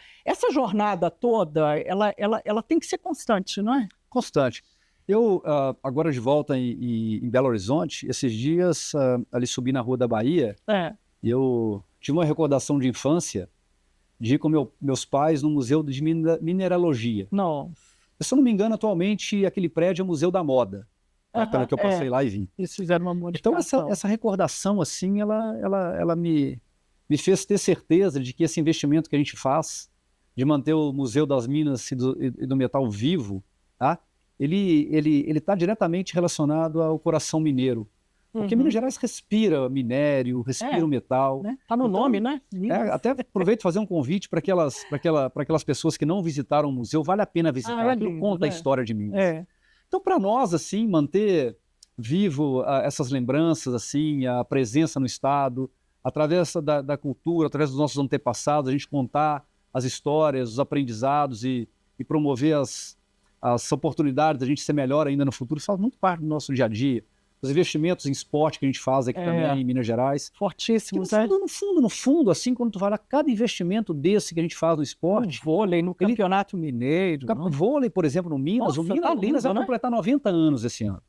jornada toda, ela tem que ser constante, não é? Constante. Eu, agora de volta em Belo Horizonte, esses dias, ali subi na Rua da Bahia, eu tive uma recordação de infância de ir com meus pais no Museu de Mineralogia. Não. Se eu não me engano, atualmente, aquele prédio é o Museu da Moda. Pelo que eu passei lá e vim. Eles fizeram uma modificação. Então, essa recordação, assim, ela me fez ter certeza de que esse investimento que a gente faz, de manter o Museu das Minas e do Metal vivo, tá? Ele está diretamente relacionado ao coração mineiro. Porque Minas Gerais respira minério, respira o metal. Está no nome, né? Até aproveito fazer um convite para aquelas pessoas que não visitaram o museu, vale a pena visitar. Aquilo conta a história de Minas. Então, para nós, assim, manter vivo essas lembranças, assim, a presença no Estado, através da cultura, através dos nossos antepassados, a gente contar as histórias, os aprendizados e promover as oportunidades da gente ser melhor ainda no futuro, faz muito parte do nosso dia a dia. Os investimentos em esporte que a gente faz aqui também em Minas Gerais. Fortíssimos, no fundo, assim, quando tu vai lá, cada investimento desse que a gente faz no esporte... No vôlei, no Campeonato Mineiro. Vôlei, por exemplo, no Minas. Nossa, o Minas vai completar 90 anos esse ano.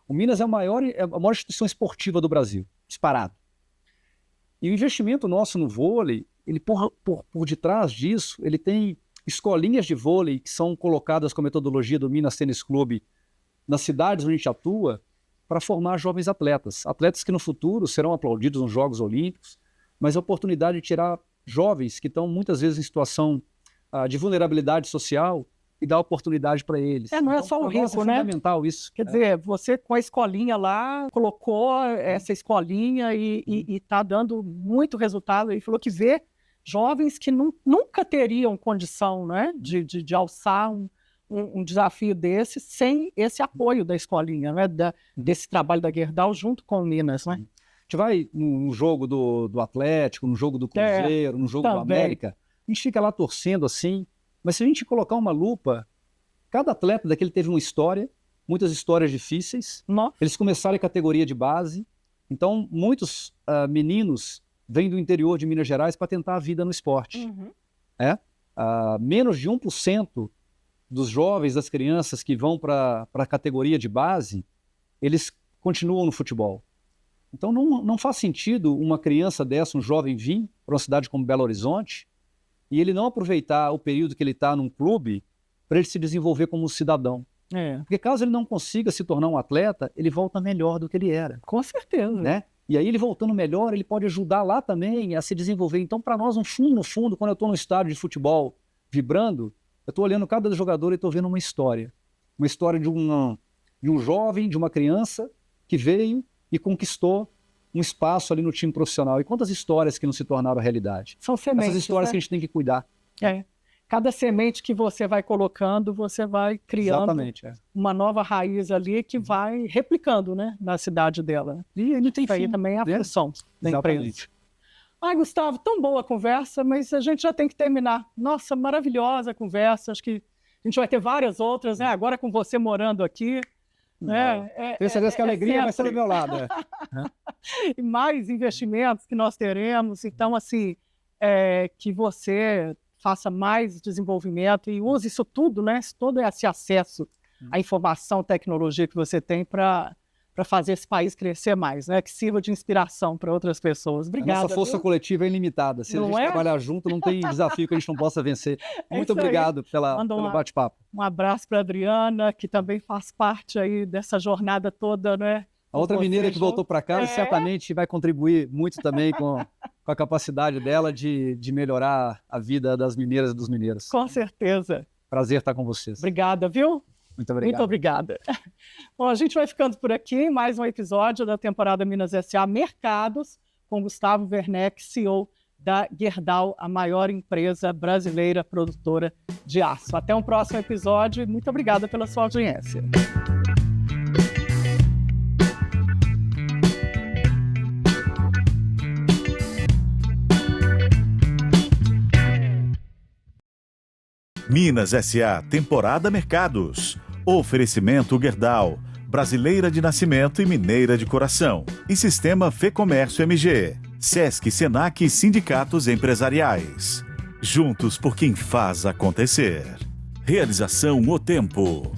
O Minas é a maior instituição esportiva do Brasil, disparado. E o investimento nosso no vôlei, ele por detrás disso, ele tem escolinhas de vôlei que são colocadas com a metodologia do Minas Tênis Clube nas cidades onde a gente atua, para formar jovens atletas. Atletas que no futuro serão aplaudidos nos Jogos Olímpicos, mas a oportunidade de tirar jovens que estão muitas vezes em situação de vulnerabilidade social e dar oportunidade para eles. Não é só o risco, né? É fundamental isso. Quer dizer, você com a escolinha lá, colocou essa escolinha e está dando muito resultado. Ele falou que vê jovens que nunca teriam condição, né, de alçar um desafio desse sem esse apoio da escolinha, né? Desse trabalho da Gerdau junto com o Minas, né? A gente vai no jogo do Atlético, no jogo do Cruzeiro, no jogo do América, a gente fica lá torcendo assim, mas se a gente colocar uma lupa, cada atleta daquele teve uma história, muitas histórias difíceis. Nossa. Eles começaram em categoria de base. Então, muitos meninos vêm do interior de Minas Gerais para tentar a vida no esporte. Menos de 1% dos jovens, das crianças que vão para a categoria de base, eles continuam no futebol. Então não faz sentido uma criança dessa, um jovem vir para uma cidade como Belo Horizonte e ele não aproveitar o período que ele está num clube para ele se desenvolver como um cidadão. Porque caso ele não consiga se tornar um atleta, ele volta melhor do que ele era. Com certeza. Né? E aí ele voltando melhor, ele pode ajudar lá também a se desenvolver. Então, para nós, no fundo, quando eu estou no estádio de futebol vibrando, eu estou olhando cada jogador e estou vendo uma história. Uma história de um jovem, de uma criança que veio e conquistou um espaço ali no time profissional. E quantas histórias que não se tornaram realidade? São sementes. Essas histórias, né? Que a gente tem que cuidar. Cada semente que você vai colocando, você vai criando uma nova raiz ali que vai replicando, né, na cidade dela. E não tem fim. Aí também é a função da empresa. Ai, Gustavo, tão boa a conversa, mas a gente já tem que terminar. Nossa, maravilhosa a conversa. Acho que a gente vai ter várias outras, né? Agora com você morando aqui. Tenho certeza que a alegria vai ser do meu lado. E mais investimentos que nós teremos. Então, assim, que você faça mais desenvolvimento e use isso tudo, né? Todo esse acesso à informação, tecnologia que você tem para fazer esse país crescer mais, né? Que sirva de inspiração para outras pessoas. Obrigada. A nossa força coletiva é ilimitada. Se a gente trabalhar junto, não tem desafio que a gente não possa vencer. Muito obrigado pelo bate-papo. Um abraço para a Adriana, que também faz parte aí dessa jornada toda, né? A outra mineira que voltou para cá certamente vai contribuir muito também com a capacidade dela de melhorar a vida das mineiras e dos mineiros. Com certeza. Prazer estar com vocês. Obrigada, viu? Muito obrigado. Muito obrigada. Bom, a gente vai ficando por aqui. Mais um episódio da temporada Minas S.A. Mercados, com Gustavo Werneck, CEO da Gerdau, a maior empresa brasileira produtora de aço. Até um próximo episódio e muito obrigada pela sua audiência. Minas S.A. Temporada Mercados. Oferecimento Gerdau, brasileira de nascimento e mineira de coração. E Sistema Fê Comércio MG. Sesc, Senac e sindicatos empresariais. Juntos por quem faz acontecer. Realização O Tempo.